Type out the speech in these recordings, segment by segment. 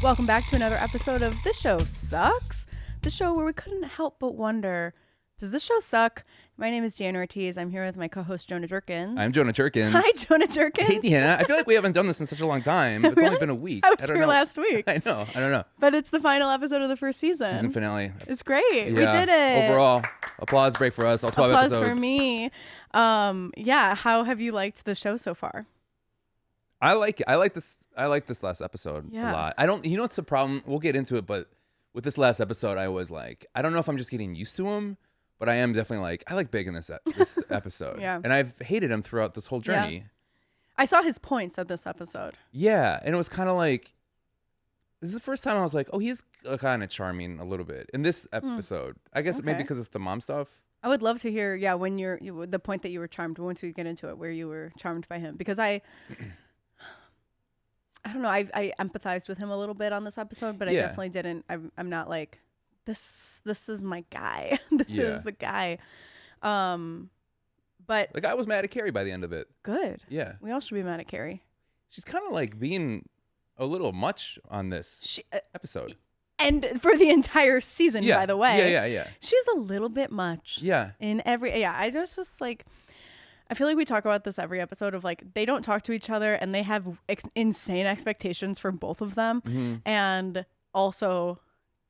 Welcome back to another episode of This Show Sucks, the show where we couldn't help but wonder, does this show suck? My name is Deanna Ortiz. I'm here with my co-host, Jonah Jurkens. I'm Jonah Jurkens. Hi, Jonah Jurkens. Hey, Deanna. I feel like we haven't done this in such a long time. It's only been a week. I was here last week. I know. I don't know. But it's the final episode of the first season. Season finale. It's great. Yeah. We did it. Overall, applause break for us. All 12 applause episodes. for me. Yeah. How have you liked the show so far? I like this last episode a lot. I don't. You know what's the problem? We'll get into it, but with this last episode, I was like, I don't know if I'm just getting used to him, but I am definitely like, I like Big in this episode. Yeah. And I've hated him throughout this whole journey. Yeah. I saw his points at this episode. Yeah, and it was kind of like, this is the first time I was like, oh, he's kind of charming a little bit in this episode. I guess maybe because it's the mom stuff. I would love to hear, when the point that you were charmed, once we get into it, where you were charmed by him. Because I don't know, I empathized with him a little bit on this episode, but I definitely didn't. I'm not like, this is my guy. This is the guy. But like, I was mad at Carrie by the end of it. Good. Yeah. We all should be mad at Carrie. She's kind of like being a little much on this episode. And for the entire season, by the way. Yeah. She's a little bit much. Yeah. I just like, I feel like we talk about this every episode of like, they don't talk to each other and they have insane expectations for both of them. Mm-hmm. And also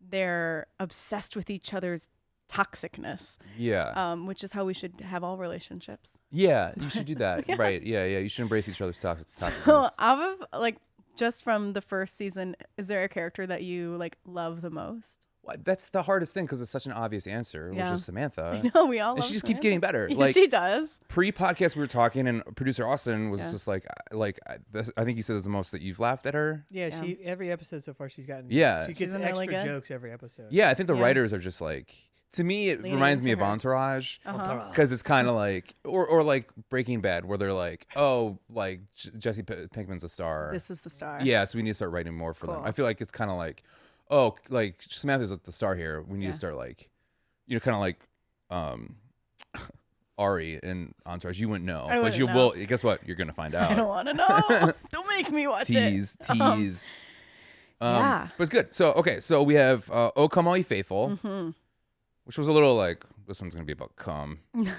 they're obsessed with each other's toxicness. Yeah. Which is how we should have all relationships. Yeah, you should do that. Yeah. Right. Yeah. You should embrace each other's toxicness. So out of like, just from the first season, is there a character that you like love the most? Well, that's the hardest thing because it's such an obvious answer, which is Samantha. I know, we all love and she just Samantha. keeps getting better. Yeah, Like, she does. Pre-podcast, we were talking, and producer Austin was just like I think you said it was the most that you've laughed at her. Yeah, she every episode so far she's gotten. Yeah, she gets really extra good. jokes every episode. Yeah, I think the writers are just like, to me, it reminds me of Entourage because it's kind of like, or like Breaking Bad, where they're like, oh, like Jesse Pinkman's a star. This is the star. Yeah, so we need to start writing more for them. I feel like it's kind of like, oh, like Samantha's the star here. We need to start like, kind of like Ari in Entourage. You wouldn't know, but you will. Guess what? You're gonna find out. I don't want to know. Don't make me watch tease. it. But it's good. So we have "Oh Come All Ye Faithful," which was a little like, this one's gonna be about cum. It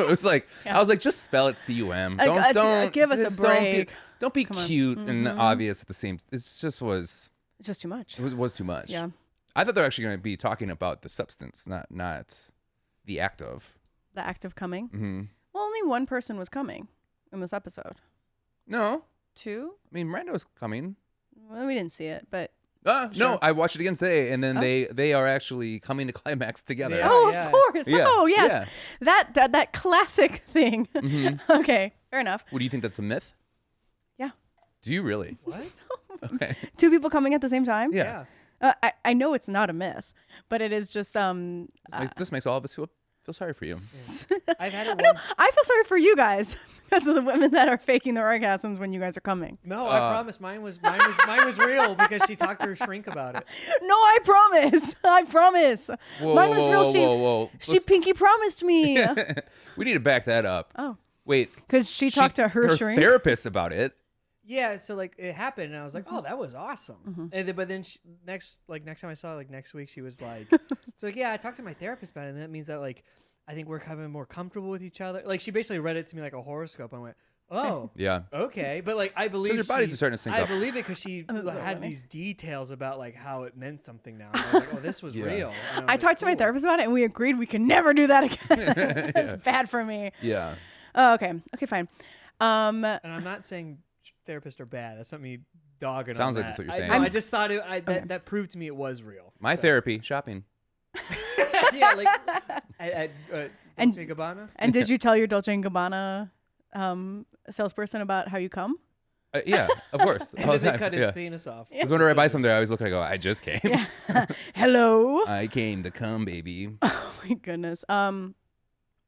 was like, I was like, just spell it cum. Don't give us a break. Don't be cute and obvious at the same. It just was. It's just too much. It was too much. Yeah. I thought they were actually going to be talking about the substance, not the act of. The act of coming. Mm-hmm. Well, only one person was coming in this episode. No. Two? I mean, Miranda was coming. Well, we didn't see it, but. Sure. No, I watched it again today, and then they are actually coming to climax together. Of course. Yeah. Oh, yes. Yeah. That classic thing. Mm-hmm. Okay, fair enough. What do you think? That's a myth? Yeah. Do you really? What? Okay. Two people coming at the same time? Yeah. I know it's not a myth, but it is just This makes all of us feel sorry for you. I've had it. I feel sorry for you guys because of the women that are faking their orgasms when you guys are coming. No, I promise mine was real because she talked to her shrink about it. No, I promise. Whoa, Mine was real. Whoa. She pinky promised me. We need to back that up. Oh. Wait. Because she talked to her shrink. Therapist about it. Yeah, so like it happened, and I was like, "Oh, that was awesome." And but then next time I saw her, like next week, she was like, "So like, yeah, I talked to my therapist about it, and that means that like I think we're kind of more comfortable with each other." Like she basically read it to me like a horoscope. I went, "Oh, yeah, okay," but like I believe your bodies are starting to sync up. I believe it because she had these details about like how it meant something now. And I was like, "Oh, this was real." I talked to my therapist about it, and we agreed we could never do that again. It's bad for me. Yeah. Oh, okay, fine. And I'm not saying therapists are bad. That's not me dogging Sounds on like that. that's what you're saying. I just thought that proved to me it was real. My therapy, shopping. Yeah, like at Dolce & Gabbana. And did you tell your Dolce & Gabbana salesperson about how you come? Yeah, of course. And then they cut his penis off. Because whenever I buy something, I always look and I go, I just came. Yeah. Hello. I came to come, baby. Oh my goodness.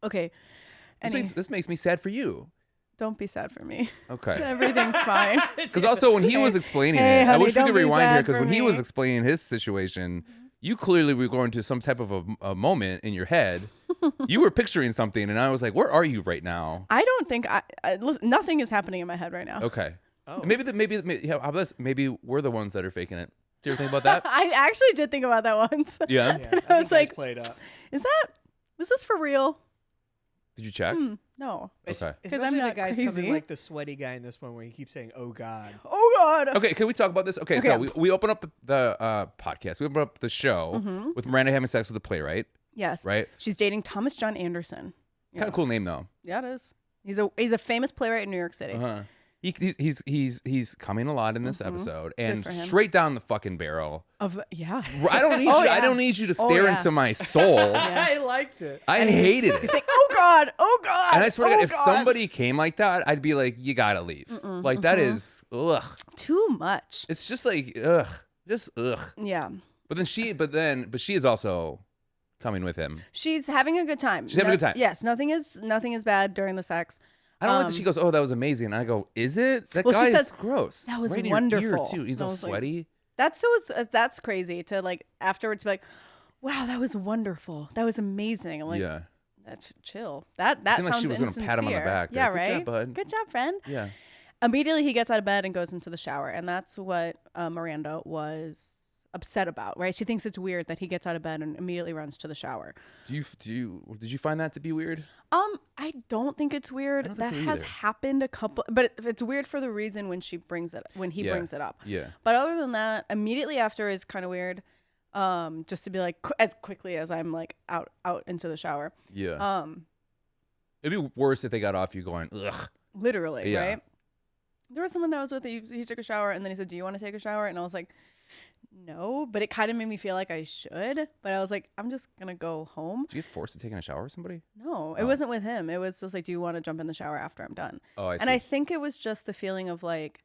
Okay. This makes me sad for you. Don't be sad for me. Okay. Everything's fine. Because also when he was explaining Hey, it, honey, I wish we don't could be rewind sad here because for when he was me. explaining his situation, you clearly were going to some type of a moment in your head. You were picturing something, and I was like, where are you right now? I don't think listen, nothing is happening in my head right now. Okay. Oh. Maybe how about this? Maybe we're the ones that are faking it. Do you ever think about that? I actually did think about that once. Yeah. I was think like, played up. Was this for real? Did you check? No. Okay. Especially I'm the not guy's crazy. coming like the sweaty guy in this one where he keeps saying, "Oh God." Oh God. Okay, can we talk about this? Okay, so we open up the podcast. We open up the show with Miranda having sex with the playwright. Yes. Right? She's dating Thomas John Anderson. Kind of cool name though. Yeah, it is. He's a famous playwright in New York City. Uh-huh. He's coming a lot in this episode and for him. straight down the fucking barrel. Yeah. I don't need Oh, you. yeah. I don't need you to stare yeah. into my soul. I liked it. I hated it. He's like, oh God, oh God. And I swear to God, if God. somebody came like that, I'd be like, you gotta leave. Like that is ugh. Too much. It's just like ugh, just ugh. Yeah. But she is also coming with him. She's having a good time. She's having a good time. Yes. Nothing is bad during the sex. I don't like that she goes, oh, that was amazing. And I go, is it? That Well, she guy says, is gross. "That was right in your ear, wonderful." too. He's I all was like, sweaty. That's crazy to like afterwards be like, wow, that was wonderful. That was amazing. I'm like, Yeah. that's chill. That Seemed sounds like she was gonna pat him on the insincere. back. Yeah, Like, right. Good job, bud. Good job, friend. Yeah. Immediately he gets out of bed and goes into the shower, and that's what Miranda was upset about, right? She thinks it's weird that he gets out of bed and immediately runs to the shower. Did you find that to be weird? I don't think it's weird. don't That think so has either. happened a couple, but it's weird for the reason when he brings it up. Yeah. But other than that, immediately after is kind of weird. Just to be like as quickly as I'm like out into the shower. Yeah. It'd be worse if they got off you going, ugh. Literally, Yeah. right? There was someone that was with he took a shower and then he said, "Do you want to take a shower?" And I was like, "No," but it kind of made me feel like I should. But I was like, "I'm just gonna go home." Did you get forced to take a shower with somebody? No, it Oh. wasn't with him. It was just like, "Do you want to jump in the shower after I'm done?" Oh, I see. And I think it was just the feeling of like,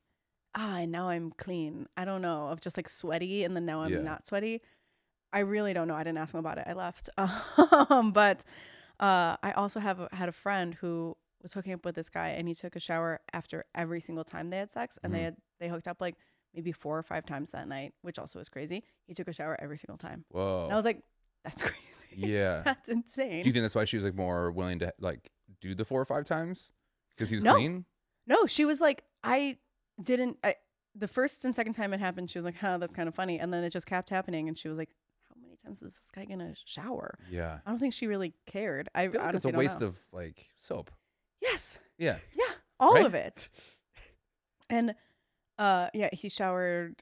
now I'm clean. I don't know, of just like sweaty, and then now I'm Yeah. not sweaty. I really don't know. I didn't ask him about it. I left. But I also had a friend who was hooking up with this guy, and he took a shower after every single time they had sex, and they hooked up like maybe 4 or 5 times that night, which also was crazy. He took a shower every single time. Whoa. And I was like, that's crazy. Yeah. That's insane. Do you think that's why she was like more willing to like do the 4 or 5 times? Because he was No. clean? No, she was like, the first and second time it happened, she was like, that's kind of funny. And then it just kept happening. And she was like, how many times is this guy going to shower? Yeah. I don't think she really cared. I feel like it's honestly a don't waste know. of like soap. Yes. Yeah. Yeah. All Right? of it. And he showered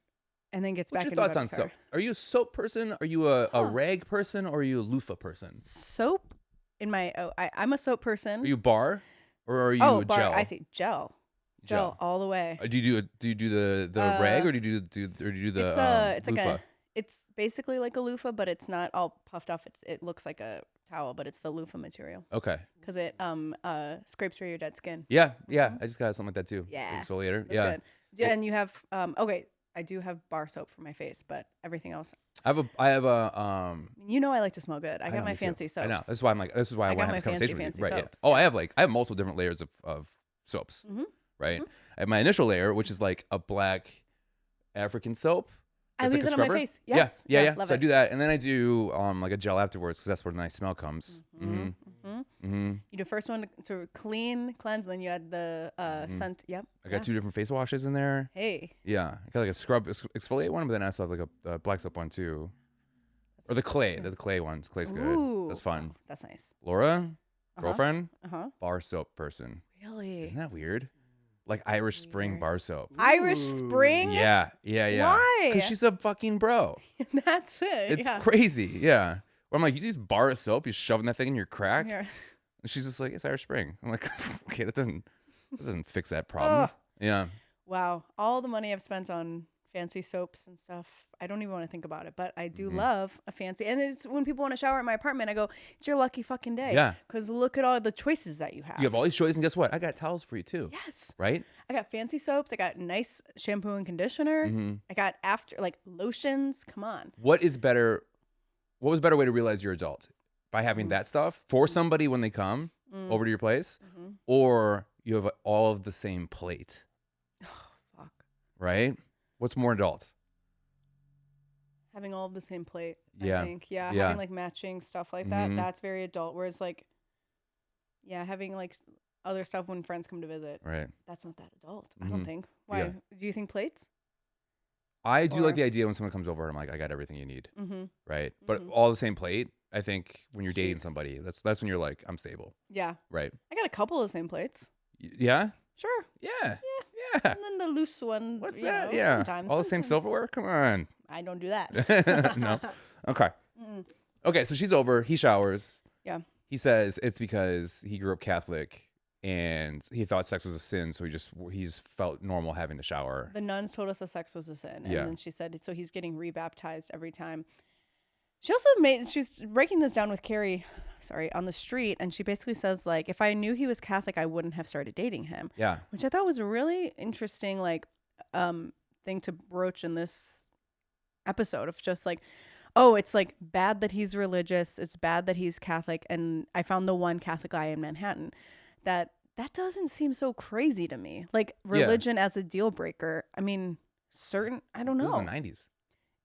and then gets What's back your into thoughts bed on with her. soap? Are you a soap person? Are you a rag person? Or are you a loofah person? Soap in my, I'm a soap person. Are you bar? Or are you bar, gel? I see gel all the way. Do you do the rag or do you do the It's like loofah? it's basically like a loofah, but it's not all puffed off. It looks like a towel, but it's the loofah material Okay. because it scrapes through your dead skin. Yeah. I just got something like that too. Yeah. Exfoliator. That's Yeah. good. Yeah, and you have I do have bar soap for my face, but everything else. I have a You know I like to smell good. I know, got my me too. fancy soaps. I know. This is why I I want got to have my this conversation fancy with you. Right. soaps, Yeah. Oh, yeah. I have multiple different layers of soaps. Mhm. Right. I have my initial layer, which is like a black African soap. I It's use like a it on my scrubber. face. Yes. Yeah. Love So I it. do that, and then I do like a gel afterwards because that's where the nice smell comes. Mhm. Mm-hmm. You do first one to cleanse, then you add the scent. Yep. I got 2 different face washes in there. Hey. Yeah, I got like a scrub exfoliate one, but then I also have like a black soap one too, or the clay. The clay ones. Clay's good. Ooh. That's fun. That's nice. Laura, girlfriend, Uh-huh. bar soap person. Really? Isn't that weird? Like Irish Spring Weird. bar soap. Irish Spring? Yeah. Why? Because she's a fucking bro. That's it. It's yeah. crazy. Yeah. Where I'm like, you just bar of soap, you're shoving that thing in your crack. Yeah. And she's just like, it's Irish Spring. I'm like, okay, that doesn't fix that problem. Ugh. Yeah. Wow. All the money I've spent on fancy soaps and stuff, I don't even want to think about it. But I do Mm-hmm. love a fancy. And it's when people want to shower at my apartment, I go, it's your lucky fucking day. Yeah. Because look at all the choices that you have. You have all these choices, and guess what? I got towels for you too. Yes. Right? I got fancy soaps. I got nice shampoo and conditioner. Mm-hmm. I got lotions. Come on. What was a better way to realize you're adult? By having that stuff for somebody when they come over to your place, or you have all of the same plate, Fuck. right? What's more adult? Having all of the same plate. Yeah. I think. Yeah. Yeah. Having like matching stuff like that. Mhm. That's very adult. Whereas having like other stuff when friends come to visit. Right. That's not that adult. I don't think. Why? Yeah. Do you think plates? I do Or- like the idea when someone comes over and I'm like, I got everything you need. Mm-hmm. Right. But all the same plate, I think when you're dating somebody, that's when you're like, I'm stable. Yeah. Right. I got a couple of the same plates. Yeah. Sure. Yeah. Yeah. Yeah. And then the loose one. What's you that? know, Yeah. Sometimes, All the same silverware? Come on. I don't do that. No. Okay. Okay. So she's over. He showers. Yeah. He says it's because he grew up Catholic and he thought sex was a sin. So he's felt normal having to shower. The nuns told us that sex was a sin. And Yeah. then she said, so he's getting rebaptized every time. She also she's breaking this down with Carrie, on the street. And she basically says, like, if I knew he was Catholic, I wouldn't have started dating him. Yeah. Which I thought was a really interesting, like, thing to broach in this episode of just like, oh, it's like bad that he's religious. It's bad that he's Catholic. And I found the one Catholic guy in Manhattan. That doesn't seem so crazy to me. Like religion as a deal breaker. I mean, I don't know. This is the 90s.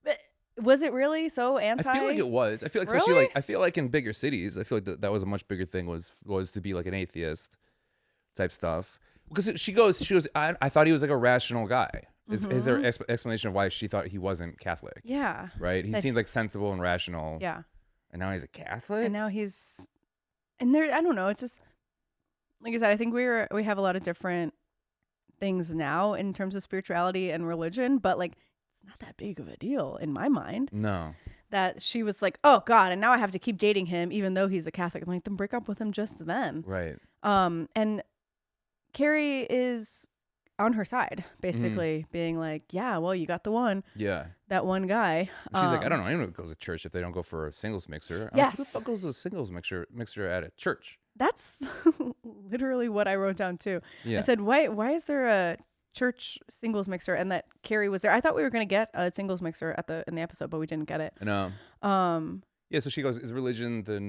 But was it really so anti? I feel like it was. I feel like especially like I feel like in bigger cities, I feel like that was a much bigger thing was to be like an atheist type stuff. Because she goes, I thought he was like a rational guy. Is there explanation of why she thought he wasn't Catholic? Yeah. Right? He seemed like sensible and rational. Yeah. And now he's a Catholic? And now I don't know, it's just like I said, I think we have a lot of different things now in terms of spirituality and religion, but like it's not that big of a deal in my mind. No. That she was like, oh God, and now I have to keep dating him even though he's a Catholic. I'm like, then break up with him just then. Right. And Carrie is on her side, basically being like, yeah, well, you got the one. Yeah. That one guy. And she's like, I don't know anyone who goes to church if they don't go for a singles mixer. Yes. Who the fuck goes to a singles mixer at a church? That's literally what I wrote down too. Yeah. I said, why is there a church singles mixer? And that Carrie was there. I thought we were going to get a singles mixer in the episode, but we didn't get it. No. Yeah. So she goes, is relationships the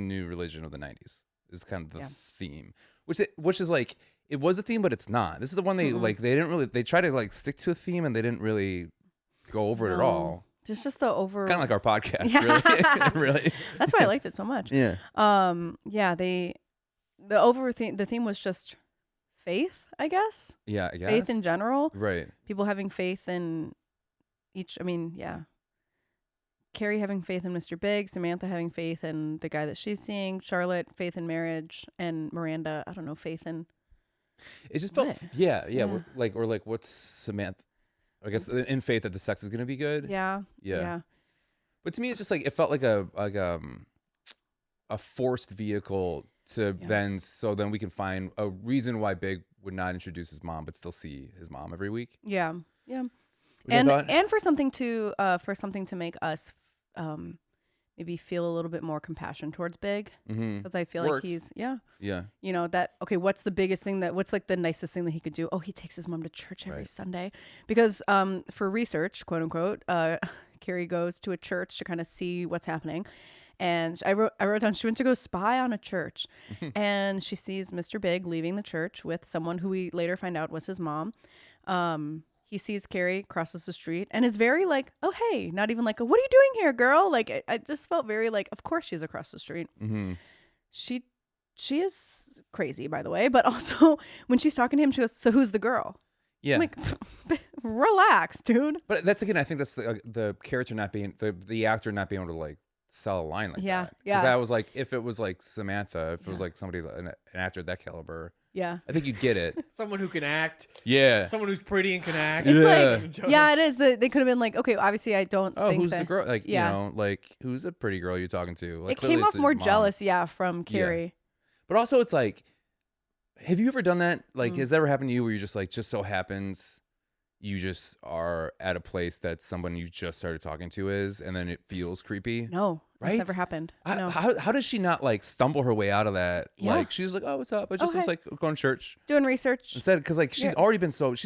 new religion of the 90s? Is kind of the theme, which is like, it was a theme, but it's not. This is the one they try to like stick to a theme and they didn't really go over it at all. There's just the over kind of like our podcast, really. Really. That's why I liked it so much. Yeah. The theme was just faith, I guess. Yeah, I guess. Faith in general. Right. People having faith in Carrie having faith in Mr. Big, Samantha having faith in the guy that she's seeing, Charlotte faith in marriage, and Miranda, I don't know, faith in. It just felt, like what's Samantha? I guess in faith that the sex is gonna be good. Yeah. But to me, it's just like it felt like a forced vehicle to then we can find a reason why Big would not introduce his mom but still see his mom every week. Yeah. And for something to make us maybe feel a little bit more compassion towards Big, because I feel like he's what's the biggest thing what's like the nicest thing that he could do? Oh, he takes his mom to church every Sunday, because for research, quote unquote, Carrie goes to a church to kind of see what's happening. And I wrote down she went to go spy on a church, and she sees Mr. Big leaving the church with someone who we later find out was his mom. He sees Carrie, crosses the street, and is very like, oh, hey, not even like, what are you doing here, girl? Like, I just felt very like, of course she's across the street. Mm-hmm. She is crazy, by the way. But also when she's talking to him, she goes, so who's the girl? Yeah. I'm like, relax, dude. But that's, again, I think that's the character not being, the actor not being able to like sell a line like that. Yeah. Because I was like, if it was like Samantha, if it was like somebody, an actor of that caliber, I think you'd get it. Someone who can act. Yeah. Someone who's pretty and can act. It's like, it is. They could have been like, okay, obviously I don't think who's the girl? Like, you know, like, who's a pretty girl you're talking to? Like, it came off more jealous, from Carrie. Yeah. But also it's like, have you ever done that? Like, has that ever happened to you where you're just like, just so happens you just are at a place that someone you just started talking to is, and then it feels creepy? No. Right? That's never happened. No. How does she not like stumble her way out of that? Yeah. Like she's like, oh, what's up? I just was like going to church, doing research instead, because like she's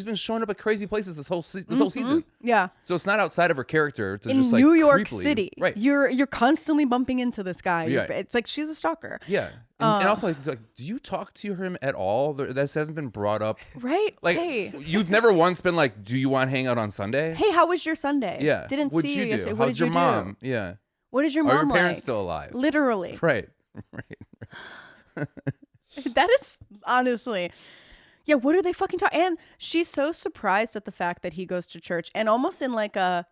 been showing up at crazy places this whole season. Yeah. So it's not outside of her character to in just like New York creepily, City. right? You're constantly bumping into this guy. Yeah. It's like she's a stalker. Yeah. And also, like, do you talk to him at all? This hasn't been brought up, right? Like, you've never once been like, do you want to hang out on Sunday? Hey, how was your Sunday? Yeah. Didn't see you yesterday. How's your mom? Yeah. What is your mom like? Are your parents still alive? Literally. Right. That is honestly. Yeah, what are they fucking talking? And she's so surprised at the fact that he goes to church and almost in like a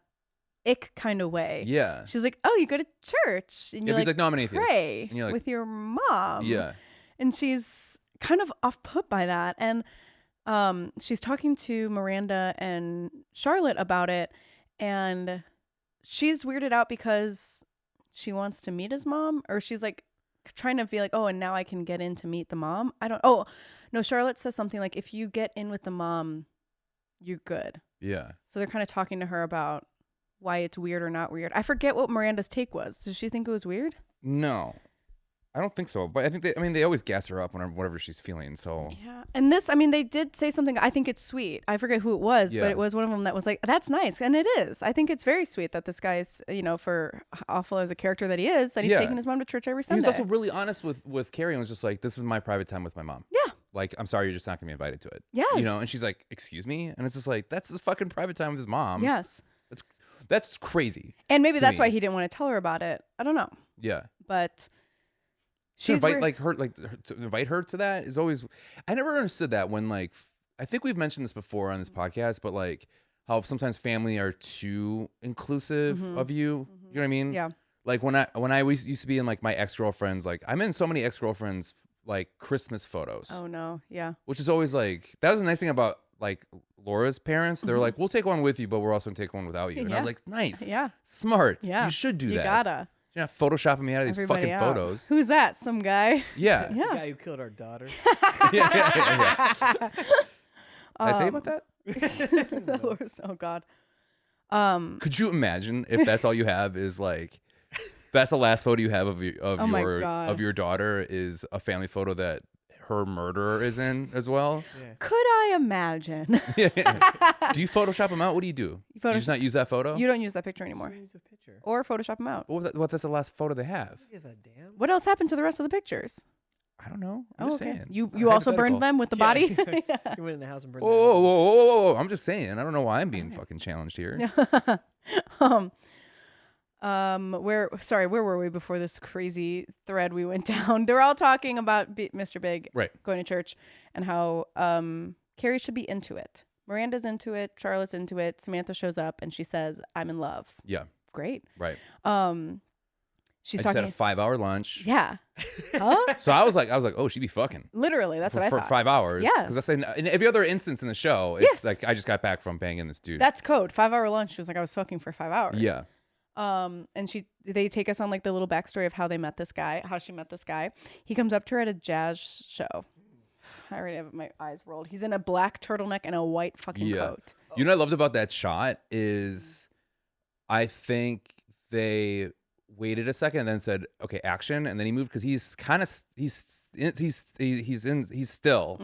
ick kind of way. Yeah. She's like, oh, you go to church. And Yeah, you he's like, no, I'm an atheist. pray And you're like, with your mom. yeah. And she's kind of off put by that. And she's talking to Miranda and Charlotte about it. And she's weirded out because she wants to meet his mom. Or she's like trying to be like, oh, and now I can get in to meet the mom. Oh, no, Charlotte says something like, if you get in with the mom, you're good. Yeah. So they're kind of talking to her about why it's weird or not weird. I forget what Miranda's take was. Did she think it was weird? No, I don't think so. But I think they always gas her up whatever she's feeling. So Yeah. And this, they did say something. I think it's sweet. I forget who it was, Yeah. but it was one of them that was like, that's nice. And it is. I think it's very sweet that this guy's, for awful as a character that he is, that he's Yeah. taking his mom to church every he Sunday. was also really honest with Carrie and was just like, this is my private time with my mom. Yeah. Like, I'm sorry, you're just not gonna be invited to it. Yes. And she's like, excuse me? And it's just like, that's his fucking private time with his mom. Yes. That's crazy. And maybe to that's me. why he didn't want to tell her about it. I don't know. Yeah. But To she's invite weird. to invite her to that is always. I never understood that when I think we've mentioned this before on this podcast, but how sometimes family are too inclusive of you. You know what I mean? Yeah. Like when I used to be in my ex-girlfriends, I'm in so many ex-girlfriends Christmas photos. Oh no. Yeah. Which is always that was the nice thing about Laura's parents. They were like, we'll take one with you, but we're also gonna take one without you. And I was Yeah. like, nice. Yeah. Smart. Yeah. You should do You that. gotta. You're not photoshopping me out of these Everybody fucking out. photos. Who's that? Some guy? Yeah. The Yeah. guy who killed our daughter. yeah. Did I say about that? Oh God. Could you imagine if that's all you have is that's the last photo you have of Oh my God. of your daughter is a family photo that her murderer is in as well? Yeah. Could I imagine? Do you Photoshop them out? What do you do? Do you just not use that photo? You don't use that picture anymore, Use a picture. or Photoshop them out. What? That's the last photo they have. Give a damn. What else happened to the rest of the pictures? I don't know. I'm Oh, just okay. saying. You It's also hypothetical. burned them with the body. You went in the house and burned. Whoa, whoa, whoa, whoa, whoa! I'm just saying. I don't know why I'm being fucking challenged here. Where were we before this crazy thread we went down? They're all talking about Mr. Big Right. going to church and how Carrie should be into it. Miranda's into it. Charlotte's into it. Samantha shows up and she says, "I'm in love." Yeah. Great. Right. She's I just talking. had a 5-hour lunch. Yeah. Huh? So I was like, oh, she'd be fucking. Literally, that's what I for thought. 5 hours. Yes. Because that's in every other instance in the show, it's Yes. I just got back from banging this dude. That's code. 5-hour lunch. She was like, I was talking for 5 hours. Yeah. And they take us on the little backstory of how they met this guy, how she met this guy. He comes up to her at a jazz show. I already have my eyes rolled. He's in a black turtleneck and a white fucking coat. You know what I loved about that shot is I think they waited a second and then said, okay, action. And then he moved because he's kind of, he's still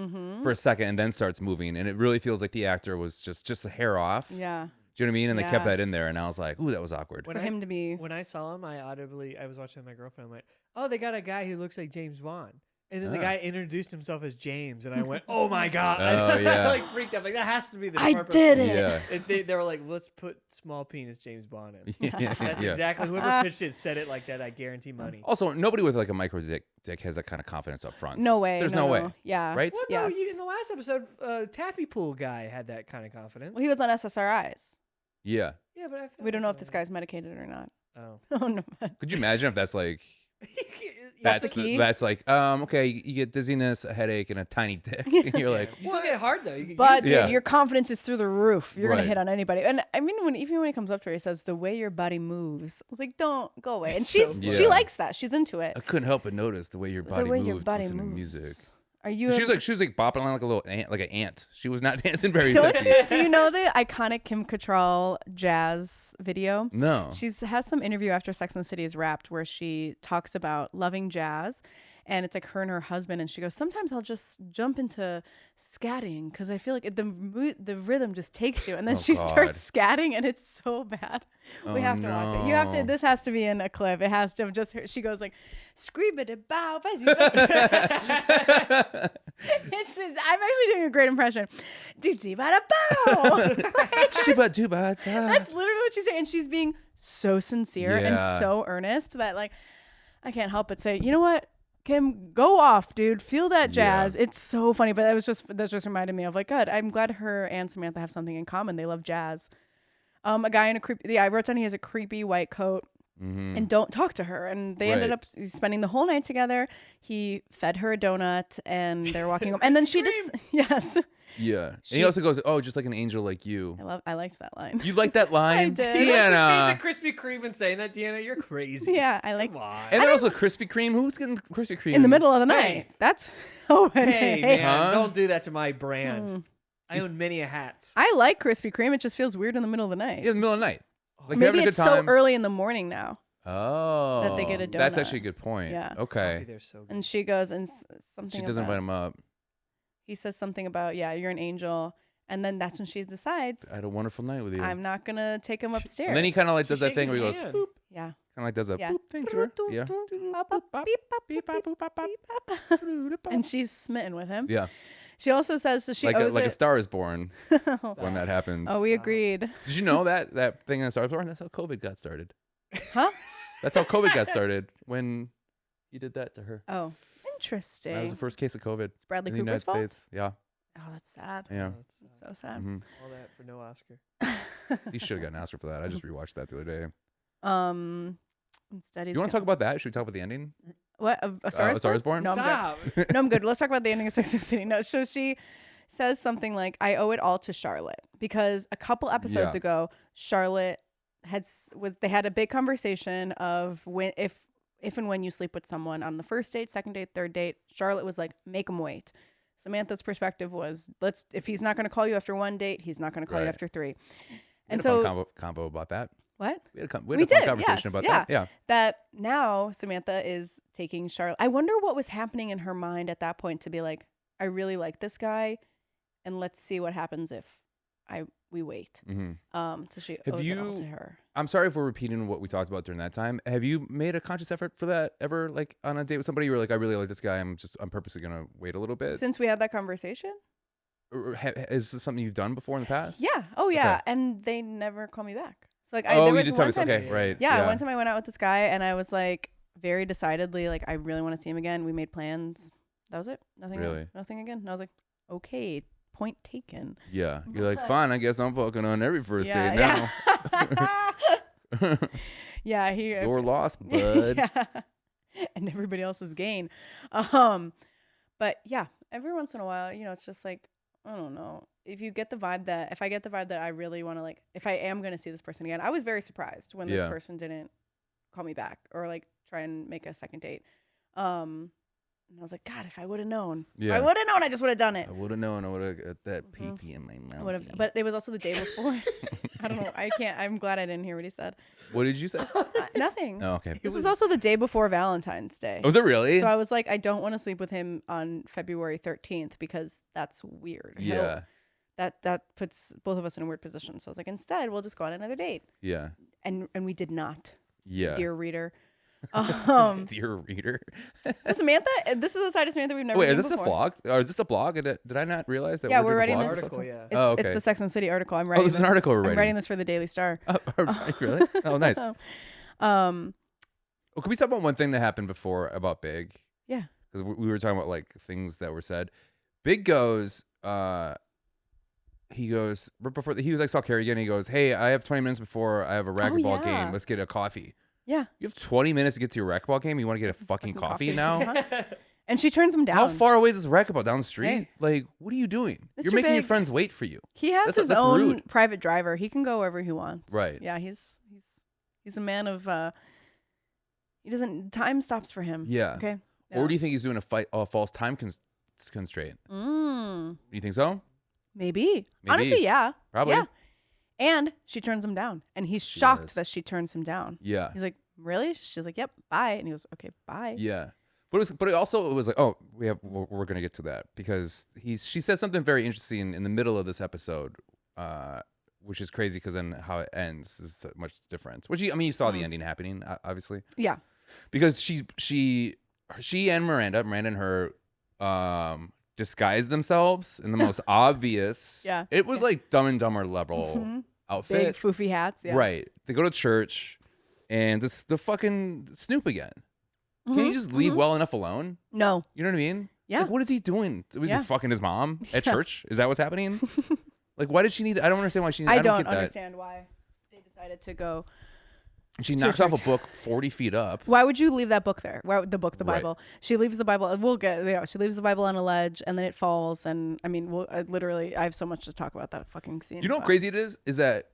for a second and then starts moving. And it really feels like the actor was just a hair off. Yeah. Do you know what I mean? And they kept Yeah. that in there. And I was like, ooh, that was awkward. For him to be. When I saw him, I was watching with my girlfriend. I went, oh, they got a guy who looks like James Bond. And then the guy introduced himself as James, and I went, "Oh my god!" Oh, yeah. I freaked out. That has to be the. I purpose. did it. Yeah. And they were like, "Let's put small penis James Bond in." Yeah. That's exactly whoever pitched it said it like that. I guarantee money. Also, nobody with a micro dick has that kind of confidence up front. No way. There's no way. Yeah. Right? Well, Yes. no, in the last episode, Taffy Pool guy had that kind of confidence. Well, he was on SSRIs. Yeah. Yeah, but I feel We don't know if like- this guy's medicated or not. Oh. Oh no. Could you imagine if that's like That's the key? that's like okay, you get dizziness, a headache, and a tiny dick, and you're like, You still get hard though. You can But use it. dude, Yeah. your confidence is through the roof. You're Right. gonna hit on anybody. And I mean, even when he comes up to her, he says, "The way your body moves." I was like, "Don't go away." And So she funny. likes that. She's into it. I couldn't help but notice the way your body the way moved your body listening to moves. music. Are you? She was like bopping along like a little ant, like an ant. She was not dancing very Don't sexy. you? Do you know the iconic Kim Cattrall jazz video? No. She has some interview after Sex and the City is wrapped where she talks about loving jazz. And it's like her and her husband. And she goes, sometimes I'll just jump into scatting because I feel like the rhythm just takes you. And then Oh, she God. starts scatting and it's so bad. We Oh, have to watch it. You have to. no. This has to be in a clip. It has to just. She goes like, "Scream it bow." I'm actually doing a great impression. Doopsie bada bow. Shiba-duba-da. That's literally what she's saying. And she's being so sincere Yeah. and so earnest that like I can't help but say, you know what? Kim, go off, dude. Feel that jazz. Yeah. It's so funny. But that just reminded me of like, good. I'm glad her and Samantha have something in common. They love jazz. A guy in a creepy. Yeah, I wrote down he has a creepy white coat. And don't talk to her. And they ended up spending the whole night together. He fed her a donut, and they're walking home. And then she just yes. Yeah. And he also goes, "Oh, just like an angel like you." I liked that line. You like that line? I did. Deanna. The Krispy Kreme and saying that, Deanna, you're crazy. Yeah, I like. Come on. And then also Krispy Kreme. Who's getting Krispy Kreme In the middle of the night. Hey. That's Hey, man, Huh? don't do that to my brand. I own many a hats. I like Krispy Kreme. It just feels weird in the middle of the night. Yeah, in the middle of the night. Like Maybe having a it's good time. so early in the morning now. Oh, that they get a That's donut. actually a good point. Yeah. Okay. They're so good. And she goes and something. She doesn't invite him up. He says something about you're an angel, and then that's when she decides I had a wonderful night with you. I'm not gonna take him upstairs. And then he kind of like does that shakes thing where he his goes, hand. boop. yeah. Kind of like does a Yeah. boop thing to her. Yeah. And she's smitten with him. Yeah. She also says so she Like owes a it. Star is Born when that happens. Oh, we agreed. Did you know that thing in Star is Born? That's how COVID got started. Huh? That's how COVID got started when you did that to her. Oh, interesting. That was the first case of COVID It's Bradley in the Cooper's United fault? States. Yeah. Oh, that's sad. Yeah. So sad. hmm All that for no Oscar. He should have gotten an Oscar for that. I just rewatched that the other day. Instead, he's You want to talk about that? Should we talk about the ending? what? A Star is A Star is Born? No, I'm Stop. good. No, I'm good. Let's talk about the ending of Sex and the City. No, so she says something like, "I owe it all to Charlotte," because a couple episodes Yeah. ago, Charlotte they had a big conversation of if and when you sleep with someone on the first date, second date, third date. Charlotte was like, "Make him wait." Samantha's perspective was, if he's not going to call you after one date, he's not going to call you Right. after three. We And had a so fun combo about that. what? We had a We fun did, conversation yes, about yeah. that. Yeah. That now Samantha is taking Charlotte. I wonder what was happening in her mind at that point to be like, I really like this guy, and let's see what happens if we wait. hmm So she Have owes it all you- to her. I'm sorry if we're repeating what we talked about during that time. Have you made a conscious effort for that ever? Like on a date with somebody, you were like, I really like this guy. I'm purposely gonna wait a little bit. Since we had that conversation? Or is this something you've done before in the past? Yeah. Oh, yeah. Okay. And they never call me back. So like, Oh, there you was did tell one me. time. Okay, right. Yeah, one time I went out with this guy, and I was like, very decidedly, like, I really want to see him again. We made plans. That was it. Nothing. Really? Nothing again. And I was like, okay, point taken. Yeah. You're like, fine. I guess I'm fucking on every first Yeah, date now. Yeah, he. You're lost, bud. Yeah, and everybody else's gain. But yeah, every once in a while, it's just like, I don't know. If I get the vibe that I really want to, like, if I am going to see this person again, I was very surprised when this Yeah. person didn't call me back or like try and make a second date. And I was like, God, if I would have known, Yeah. I would have known, I just would have done it. I would have known. I would have got that Mhm. pee-pee in my I mouth. would've- but it was also the day before. I don't know. I can't. I'm glad I didn't hear what he said. What did you say? Nothing. Oh, okay. This was also the day before Valentine's Day. Was it really? So I was like, I don't want to sleep with him on February 13th because that's weird. Yeah. That puts both of us in a weird position. So I was like, instead, we'll just go on another date. Yeah. And we did not, Yeah. dear reader. Dear reader. So Samantha, this is a side of Samantha we've never Wait, seen is this before. a vlog? Or is this a blog? Did I not realize that? Yeah, we're we're doing writing vlogs? this. Article, yeah. It's, Oh, okay. it's the Sex and the City article. I'm Oh, writing. this is an article we're I'm writing. writing this for the Daily Star. Really? Oh, nice. Um, Well, can we talk about one thing that happened before about Big? Yeah. Because we were talking about like things that were said. Big goes, he goes right before he was like saw Carrie again. He goes, "Hey, I have 20 minutes before I have a racquetball yeah. game. Let's get a coffee." Yeah. You have 20 minutes to get to your racquetball game. You want to get a fucking coffee now? And she turns him down. How far away is this racquetball? Down the street? Hey. Like, what are you doing? You're Mr. making your Big. friends wait for you. He has That's his own rude. private driver. He can go wherever he wants. Right. Yeah, he's a man of he doesn't time stops for him. Yeah. Okay. Or do you think he's doing a false time constraint? Do you think so? Maybe. Maybe. Honestly, yeah. Probably. Yeah. And she turns him down. And he's shocked does. that she turns him down. Yeah. He's like, really? She's like, yep, bye. And he goes, okay, bye. Yeah. But it was like, oh, we're gonna get to that because she says something very interesting in the middle of this episode, which is crazy because then how it ends is much different. Which you saw the ending happening, obviously. Yeah. Because she and Miranda and her disguised themselves in the most obvious. Yeah. It was like Dumb and Dumber level outfit. Big foofy hats. Yeah. Right. They go to church and the fucking Snoop again. Can't you just leave well enough alone? No. You know what I mean? Yeah. Like, what is he doing? Was Yeah. he fucking his mom at church? Is that what's happening? Like, why did she need? I don't understand why she. I don't don't get that. understand why they decided to go. She to knocks off a church. book 40 feet up. Why would you leave that book there? Why the Right. Bible? She leaves the Bible. She leaves the Bible on a ledge, and then it falls. And I mean, literally, I have so much to talk about that fucking scene. You know how crazy it is? Is that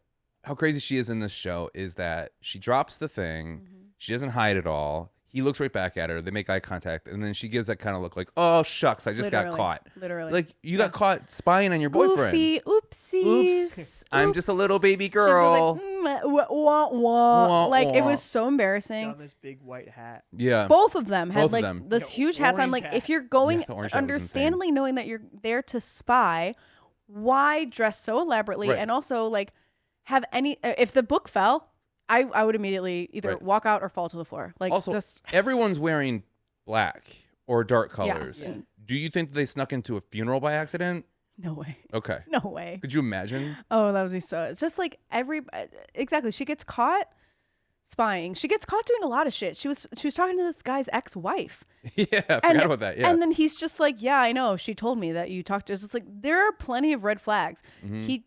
how crazy she is in this show? Is that she drops the thing, she doesn't hide it all. He looks right back at her. They make eye contact, and then she gives that kind of look like, "Oh shucks, I just got caught." Literally, Like you got caught spying on your boyfriend. Goofy, oopsies. Oops, I'm just a little baby She girl. goes like, wah, wah. Wah, Like it wah. was so embarrassing. Dumbest big white hat. Yeah. Both of them had Both of like them. this The huge hats on. orange Like hat. if you're going Yeah, the orange hat was understandably knowing that you're there to spy, why dress so elaborately Right. and also like have any? If the book fell, I would immediately either Right. walk out or fall to the floor. Like Also, just everyone's wearing black or dark Yeah. colors. Yeah. Do you think they snuck into a funeral by accident? no way, Okay. no way. Could you imagine? Oh, that would be so. It's just like exactly. She gets caught spying. She gets caught doing a lot of shit. She was talking to this guy's ex-wife. Yeah, I forgot about that. Yeah. And then he's just like, yeah, I know. She told me that you talked to. It's just like there are plenty of red flags. Mhm.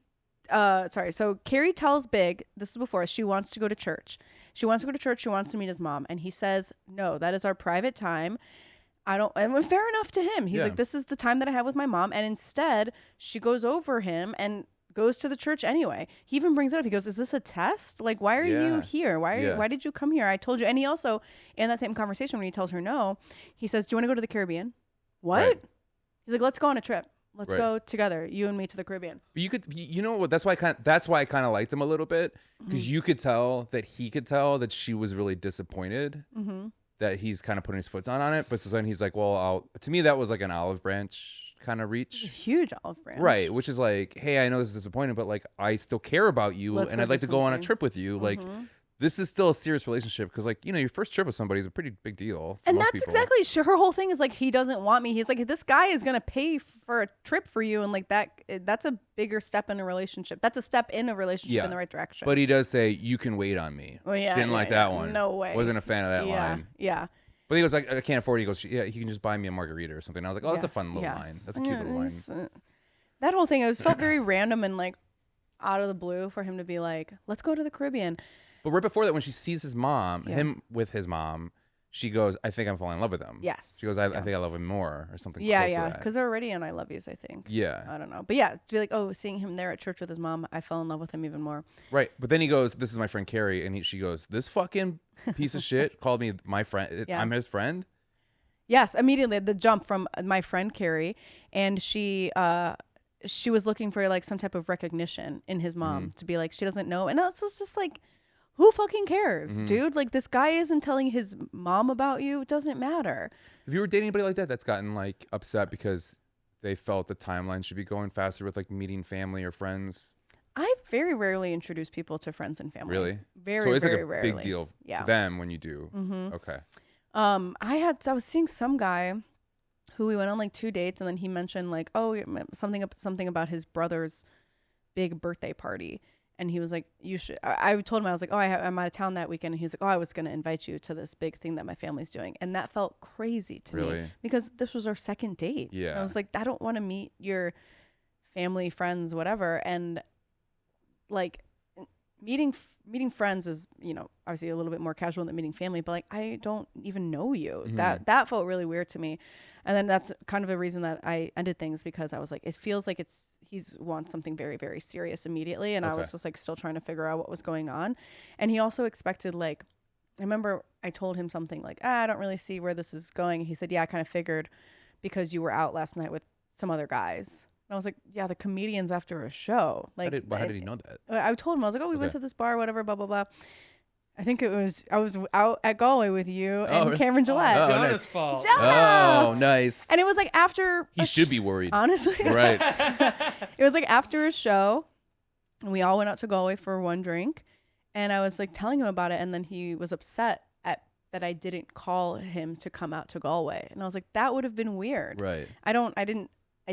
So Carrie tells Big, this is before, she wants to go to church. She wants to go to church. She wants to meet his mom. And he says, no, that is our private time. And fair enough to him. He's Yeah. like, this is the time that I have with my mom. And instead, she goes over him and goes to the church anyway. He even brings it up. He goes, is this a test? Like, why are you Yeah. here? Why did you come here? I told you. And he also, in that same conversation, when he tells her no, he says, do you want to go to the Caribbean? What? Right. He's like, let's go on a trip. Let's Right. go together, you and me, to the Caribbean. But you know what? That's why I kind of liked him a little bit because you could tell that he could tell that she was really disappointed that he's kind of putting his foot on it. But so then he's like, well, to me that was like an olive branch kind of It's a reach, huge olive branch. right? Which is like, hey, I know this is disappointing, but like I still care about you Let's and go I'd like do to go on a something. trip with you. Like this is still a serious relationship because like your first trip with somebody is a pretty big deal. For And most that's people. exactly her whole thing is like, he doesn't want me. He's like, this guy is gonna pay for a trip for you, and like that's a bigger step in a relationship. That's a step in a relationship in the right direction. But he does say you can wait on me. Well, yeah, Didn't yeah, like yeah. that one. No way. Wasn't a fan of that line. Yeah. But he goes like, I can't afford it. He goes, yeah, he can just buy me a margarita or something. I was like, oh, that's a fun little line. That's a cute little line. That whole thing, it felt very random and like out of the blue for him to be like, let's go to the Caribbean. But right before that, when she sees his mom, Yeah. him with his mom, she goes, I think I'm falling in love with him. Yes. She goes, I think I love him more or something. Yeah, close to yeah. that. Because they're already on I Love Yous, I think. Yeah. I don't know. But yeah, to be like, oh, seeing him there at church with his mom, I fell in love with him even more. Right. But then he goes, this is my friend Carrie. And she goes, this fucking piece of shit called me my friend. Yeah. I'm his friend. Yes, immediately the jump from my friend Carrie, and she was looking for like some type of recognition in his mom to be like, she doesn't know. And it's just like, who fucking cares, dude? Like, this guy isn't telling his mom about you. It doesn't matter. Have you ever dated anybody like that that's gotten like upset because they felt the timeline should be going faster with like meeting family or friends? I very rarely introduce people to friends and family. Really? Very, so it's very like a rarely. big deal Yeah. to them when you do. Okay. I was seeing some guy who we went on like 2 dates, and then he mentioned like, oh, something about his brother's big birthday party. And he was like, you should, I told him, I was like, oh, I'm out of town that weekend. And he was like, oh, I was going to invite you to this big thing that my family's doing. And that felt crazy to me Really? because this was our second date. Yeah. And I was like, I don't want to meet your family, friends, whatever. And like meeting friends is, obviously a little bit more casual than meeting family, but like, I don't even know you. That felt really weird to me. And then that's kind of a reason that I ended things, because I was like, it feels like he wants something very, very serious immediately. And I was just like still trying to figure out what was going on. And he also expected, like, I remember I told him something like, I don't really see where this is going. And he said, yeah, I kind of figured because you were out last night with some other guys. And I was like, yeah, the comedians after a show. Like, How did he know that? I told him, I was like, oh, we went to this bar, whatever, blah, blah, blah. I think I was out at Galway with you and Cameron Gillette. Oh, Jonah's nice. fault. Jonah! Oh, nice. And it was like after He should be worried. honestly. Right. It was like after a show, and we all went out to Galway for one drink, and I was like telling him about it, and then he was upset that I didn't call him to come out to Galway, and I was like, that would have been weird. Right. I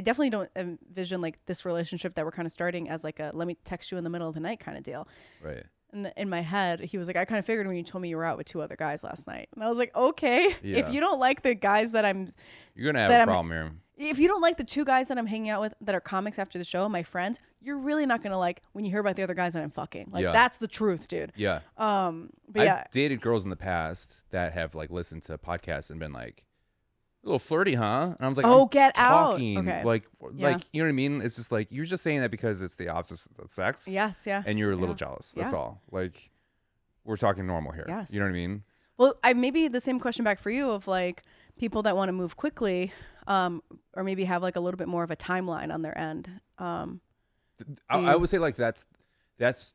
definitely don't envision like this relationship that we're kind of starting as like a let me text you in the middle of the night kind of deal. Right. And in my head, he was like, I kind of figured when you told me you were out with 2 other guys last night. And I was like, okay, if you don't like the guys that you're going to have a problem here. If you don't like the 2 guys that I'm hanging out with that are comics after the show, my friends, you're really not going to like when you hear about the other guys that I'm fucking. Like, that's the truth, dude. Yeah. But I've dated girls in the past that have like listened to podcasts and been like, a little flirty, huh? And I was like, oh, I'm get talking. out. Okay. Like, you know what I mean? It's just like, you're just saying that because it's the opposite of sex. Yes, yeah. And you're a little jealous. That's all. Like, we're talking normal here. Yes. You know what I mean? Well, maybe the same question back for you of like people that want to move quickly, or maybe have like a little bit more of a timeline on their end. I would say like that's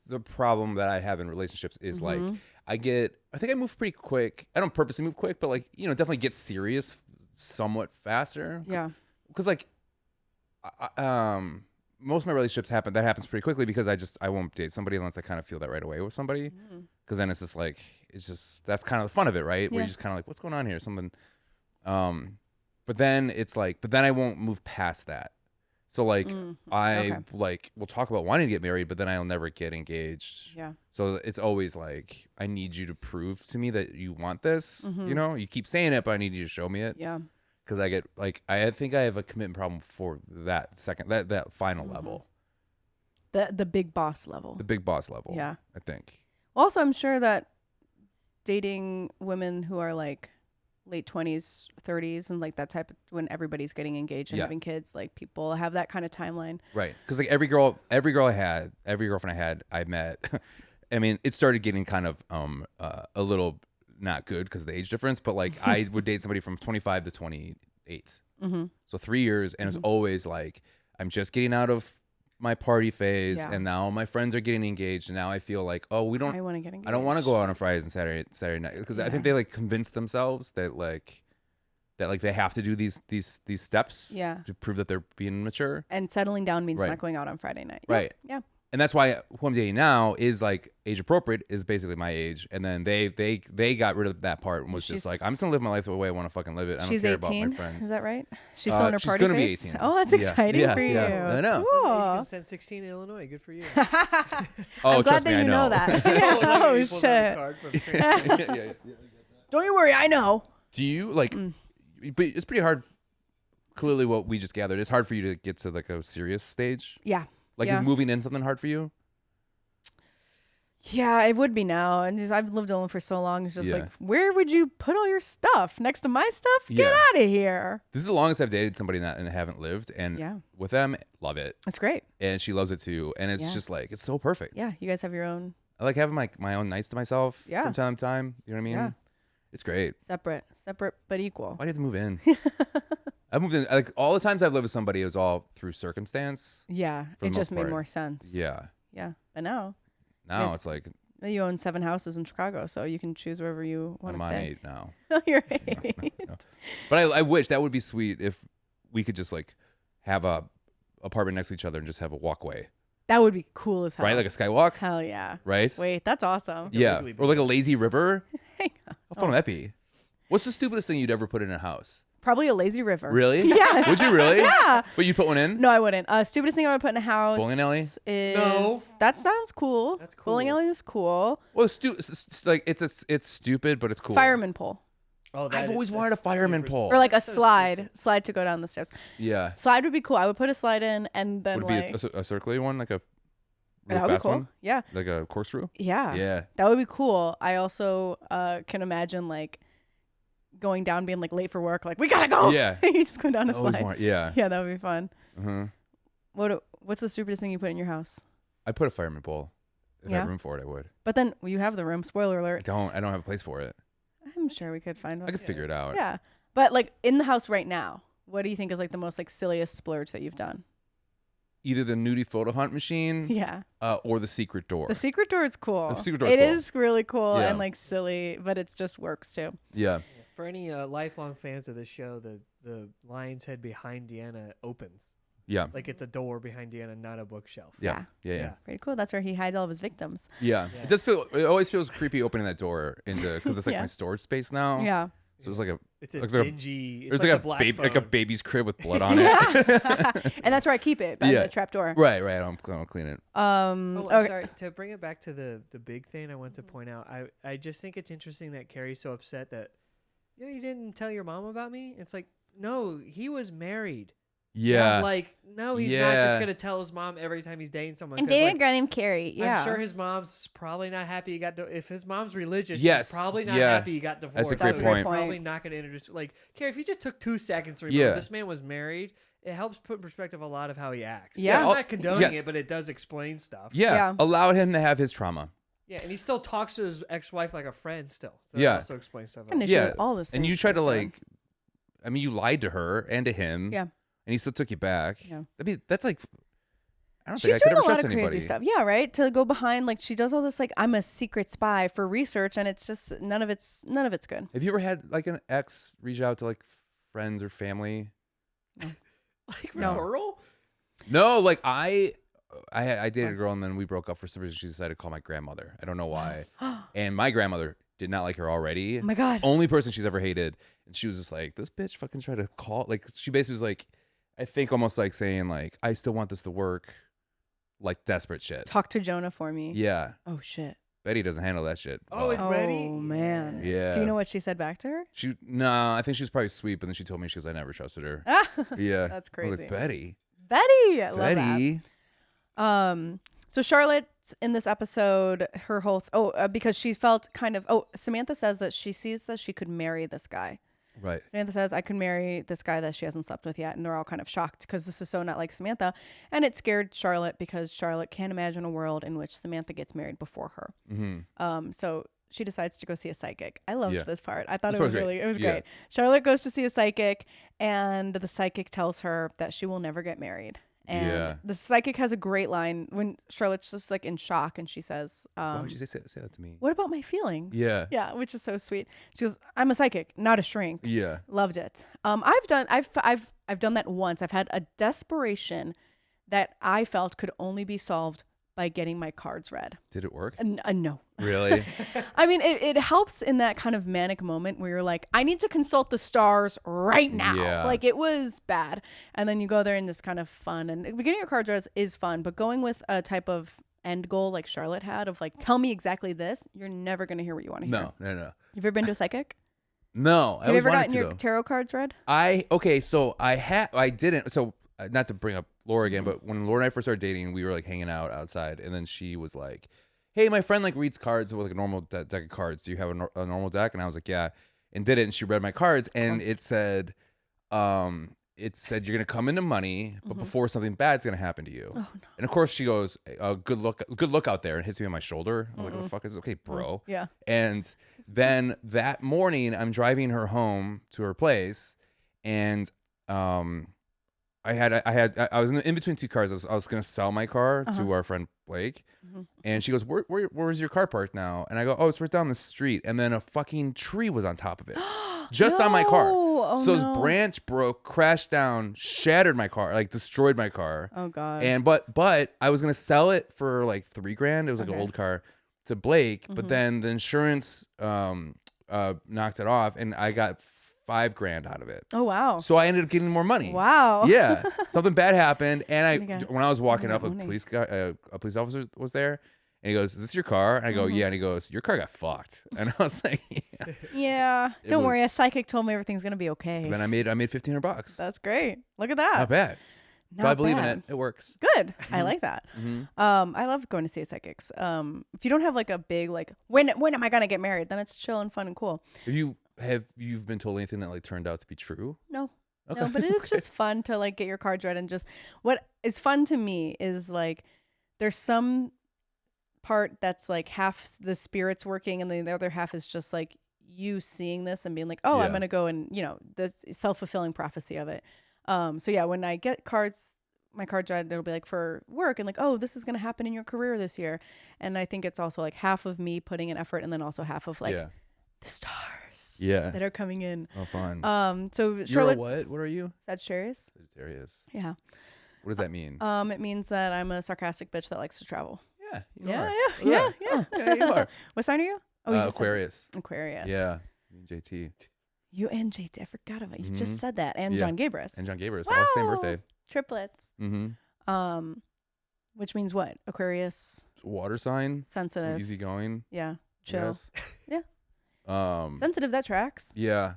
the problem that I have in relationships is like I think I move pretty quick. I don't purposely move quick, but like, you know, definitely get serious somewhat faster. Yeah. Because like, most of my relationships happens pretty quickly because I won't date somebody unless I kind of feel that right away with somebody. Because then it's just like, that's kind of the fun of it, right? Where you're just kind of like, what's going on here? Something. But then it's like, I won't move past that. So like, we'll talk about wanting to get married, but then I'll never get engaged. Yeah. So it's always like, I need you to prove to me that you want this. You know, you keep saying it, but I need you to show me it. Yeah. Because I get like, I think I have a commitment problem for that final level. The big boss level. The big boss level. Yeah. I think. Also, I'm sure that dating women who are like late 20s, 30s, and like that type of when everybody's getting engaged and having kids, like people have that kind of timeline. Right. Because like every girlfriend I had, I met, I mean, it started getting kind of a little not good because of the age difference, but like I would date somebody from 25 to 28. So 3 years, and it's always like I'm just getting out of my party phase, and now my friends are getting engaged, and now I feel like, oh, I want to get engaged. I don't want to go out on Fridays and Saturday night because I think they like convince themselves that they have to do these steps to prove that they're being mature. And settling down means not going out on Friday night. Right. Yeah. And that's why who I'm dating now is like age appropriate, is basically my age. And then they got rid of that part and was just like, I'm just gonna live my life the way I want to fucking live it. I don't care about my friends. Is that right? She's still in her party She's gonna be phase? 18. Oh, that's exciting for you. Yeah. I know. Cool. Consent 16 in Illinois. Good for you. I'm glad trust me, that I you know that. Oh shit. Don't you worry, I know. Do you like? But it's pretty hard. Clearly, what we just gathered, it's hard for you to get to like a serious stage. Yeah. Like, is moving in something hard for you? Yeah, it would be now. And just, I've lived alone for so long. It's just like, where would you put all your stuff? Next to my stuff? Get out of here. This is the longest I've dated somebody and haven't lived. And with them, love it. It's great. And she loves it too. And it's just like, it's so perfect. Yeah, you guys have your own. I like having my own nights to myself from time to time. You know what I mean? Yeah. It's great. Separate but equal. Why do you have to move in? I moved in, like, all the times I've lived with somebody, it was all through circumstance. Yeah, it just made more sense. Yeah. Yeah, but now it's like, you own 7 houses in Chicago, so you can choose wherever you want to stay. I'm on 8 now. Oh, you're 8. No. But I wish that would be sweet if we could just like have a apartment next to each other and just have a walkway. That would be cool as hell. Right, like a skywalk. Hell yeah. Right. Wait, that's awesome. Yeah, or like a lazy river. Hang on. How fun would that be? What's the stupidest thing you'd ever put in a house? Probably a lazy river. Really? Yes. Would you really? Yeah. But you'd put one in? No, I wouldn't. Stupidest thing I would put in a house. Bowling alley? Is No. That sounds cool. That's cool. Bowling alley is cool. Well, it's stupid, but it's cool. Fireman pole. Oh, I've always wanted a fireman pole. Or like a So slide to go down the steps. Yeah. Slide would be cool. I would put a slide in and then Would it be a circular one, like a that real would be fast cool. one? Yeah. Like a corkscrew? Yeah. Yeah. That would be cool. I also can imagine like going down, being like late for work, like we gotta go. Yeah. You just go down a Always slide. want, yeah. Yeah, that would be fun. Uh-huh. What's the stupidest thing you put in your house? I put a fireman pole. If I had room for it, I would. But then you have the room. Spoiler I alert. don't have a place for it. I'm sure we could find one. I could figure it out. Yeah. But like in the house right now, what do you think is like the most like silliest splurge that you've done? Either the nudie photo hunt machine, Yeah. or the secret door. The secret door is cool. The secret door is It cool. is really cool Yeah. and like silly, but it just works too. Yeah. For any lifelong fans of this show, the lion's head behind Deanna opens. Yeah. Like it's a door behind Deanna, not a bookshelf. Yeah. Yeah. Pretty cool. That's where he hides all of his victims. Yeah. Yeah. It always feels creepy opening that door because it's like my storage space now. Yeah. So it was like It's a looks like dingy. there's It's like, black like a phone. baby's crib with blood on it. Yeah. And that's where I keep it, by Yeah. the trap door. Right. I'm clean it. Oh, I'm okay. sorry. To bring it back to the big thing, I want to point out. I just think it's interesting that Carrie's so upset that you didn't tell your mom about me. It's like, no, he was married. Yeah. Like, no, he's not just gonna tell his mom every time he's dating someone. I'm 'cause, dating like, a girl named Carrie. Yeah. I'm sure his mom's probably not happy he got if his mom's religious, Yes. she's probably not Yeah. happy he got divorced. That's a great So point. She's probably not gonna introduce like Carrie, if you just took 2 seconds to remember this man was married, it helps put in perspective a lot of how he acts. Yeah. I'm not condoning Yes. it, but it does explain stuff. Yeah. Allow him to have his trauma. Yeah, and he still talks to his ex-wife like a friend still. So Yeah. that also explains stuff. And Yeah. all this. And you tried to like, I mean, you lied to her and to him. Yeah. And he still took you back. Yeah. I mean, that's like, I don't She's think I could doing ever a lot trust of anybody. crazy stuff. Yeah, right. To go behind, like she does all this, like I'm a secret spy for research, and it's just none of it's good. Have you ever had like an ex reach out to like friends or family? Like No. referral? No, like I dated a girl and then we broke up for some reason. She decided to call my grandmother. I don't know why. And my grandmother did not like her already. Oh my god. Only person she's ever hated. And she was just like, this bitch fucking tried to call. Like she basically was like, I think almost like saying like, I still want this to work. Like desperate shit. Talk to Jonah for me. Yeah. Oh shit. Betty doesn't handle that shit. Oh, it's ready? Oh man. Yeah. Do you know what she said back to her? No, I think she was probably sweet, but then she told me she goes, I never trusted her. Yeah. That's I was crazy. like, Betty. Betty. I love Betty. that. So Charlotte in this episode, her whole because she felt kind of Samantha says that she sees that she could marry this guy. Right. Samantha says, I could marry this guy that she hasn't slept with yet. And they're all kind of shocked because this is so not like Samantha. And it scared Charlotte because Charlotte can't imagine a world in which Samantha gets married before her. Mm-hmm. So she decides to go see a psychic. I loved Yeah. this part. I thought This it was was really, great. it was Yeah. great. Charlotte goes to see a psychic and the psychic tells her that she will never get married. And Yeah. the psychic has a great line when Charlotte's just like in shock and she says, Why would you say that to me? what about my feelings? Yeah. Yeah, which is so sweet. She goes, I'm a psychic, not a shrink. Yeah. Loved it. I've done that once. I've had a desperation that I felt could only be solved by getting my cards read. Did it work? No. Really? I mean, it helps in that kind of manic moment where you're like, I need to consult the stars right now. Yeah. Like it was bad. And then you go there and this kind of fun. And getting your cards read is fun, but going with a type of end goal like Charlotte had of like, tell me exactly this, you're never going to hear what you want to hear. No. Have you ever been to a psychic? No. I Have you always ever wanted gotten to, your though. tarot cards read? So I didn't. So not to bring up Laura again, Mm-hmm. but when Laura and I first started dating, we were like hanging out outside, and then she was like, "Hey, my friend like reads cards with like a normal deck of cards. Do you have a normal deck?" And I was like, "Yeah," and did it. And she read my cards, and it said, you're gonna come into money, but before something bad's gonna happen to you. Oh, no. And of course, she goes, "Good look out there," and hits me on my shoulder. I was like, "What the fuck is okay, bro?" Yeah. And then that morning, I'm driving her home to her place, and I was in between two cars. I was gonna sell my car to our friend Blake, and she goes, "Where's your car parked now?" And I go, "Oh, it's right down the street." And then a fucking tree was on top of it, just on my car. Oh, So this no. branch broke, crashed down, shattered my car, like destroyed my car. Oh God. And but I was gonna sell it for like $3,000. It was like an Okay. old car to Blake, but then the insurance knocked it off, and I got $5,000 out of it. Oh wow. So I ended up getting more money. Wow. Yeah, something bad happened, and Okay. when I was walking up, Money. a police officer was there, and he goes, "Is this your car?" And I go, "Yeah," and he goes, "Your car got fucked," and I was like, "Yeah." Yeah. It Don't was- worry. A psychic told me everything's gonna be okay. Then I made $1,500. That's great. Look at that. Not bad. So Not I believe in bad. it. It works. Good. I like that. I love going to see psychics. If you don't have like a big like when am I gonna get married, then it's chill and fun and cool. Have you been told anything that like turned out to be true? No. Okay. No, but it is just fun to like get your cards read and just what is fun to me is like there's some part that's like half the spirit's working and then the other half is just like you seeing this and being like, oh, I'm Yeah. gonna go and the self-fulfilling prophecy of it. So yeah, when I get my cards read, it'll be like for work and like, oh, this is gonna happen in your career this year. And I think it's also like half of me putting an effort and then also half of like Yeah. the stars Yeah. that are coming in. Oh, fun. So You're a Charlotte's what? What are you? Sagittarius. Sagittarius. Yeah. What does that mean? It means that I'm a sarcastic bitch that likes to travel. Yeah. You Yeah, are. yeah, Look at yeah, that. Oh, yeah, you are. What sign are you? Oh, you just said Aquarius. Aquarius. Yeah. JT. You and JT, I forgot about you. Just said that. And John Gabris. And John Gabris. Wow. All same birthday. Triplets. Which means what? Aquarius. Water sign. Sensitive. Easygoing. Yeah. Chill. Yes. Yeah. Sensitive, that tracks. Yeah.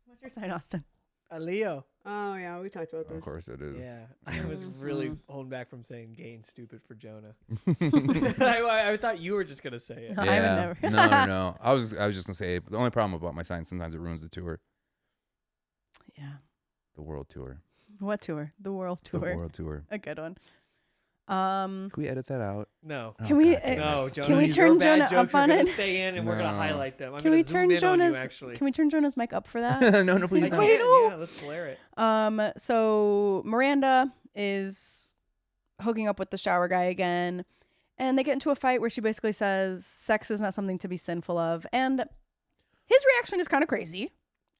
What's your sign, Austin? A Leo. Oh yeah, we talked about this. Of course it is. Yeah, I was really holding back from saying gay and stupid for Jonah. I thought you were just gonna say it. No, I would never. No. I was just gonna say the only problem about my sign, sometimes it ruins the tour. Yeah. The world tour. What tour? The world tour. The world tour. A good one. Can we edit that out? No. Can we? No, Jonah. Can we turn Jonah up on it? Stay in, and we're gonna highlight them. Can we turn Jonah's? Actually, Can we turn Jonah's mic up for that? no, please. Wait, Wait, no. yeah, let's flare it. So Miranda is hooking up with the shower guy again, and they get into a fight where she basically says sex is not something to be sinful of, and his reaction is kind of crazy.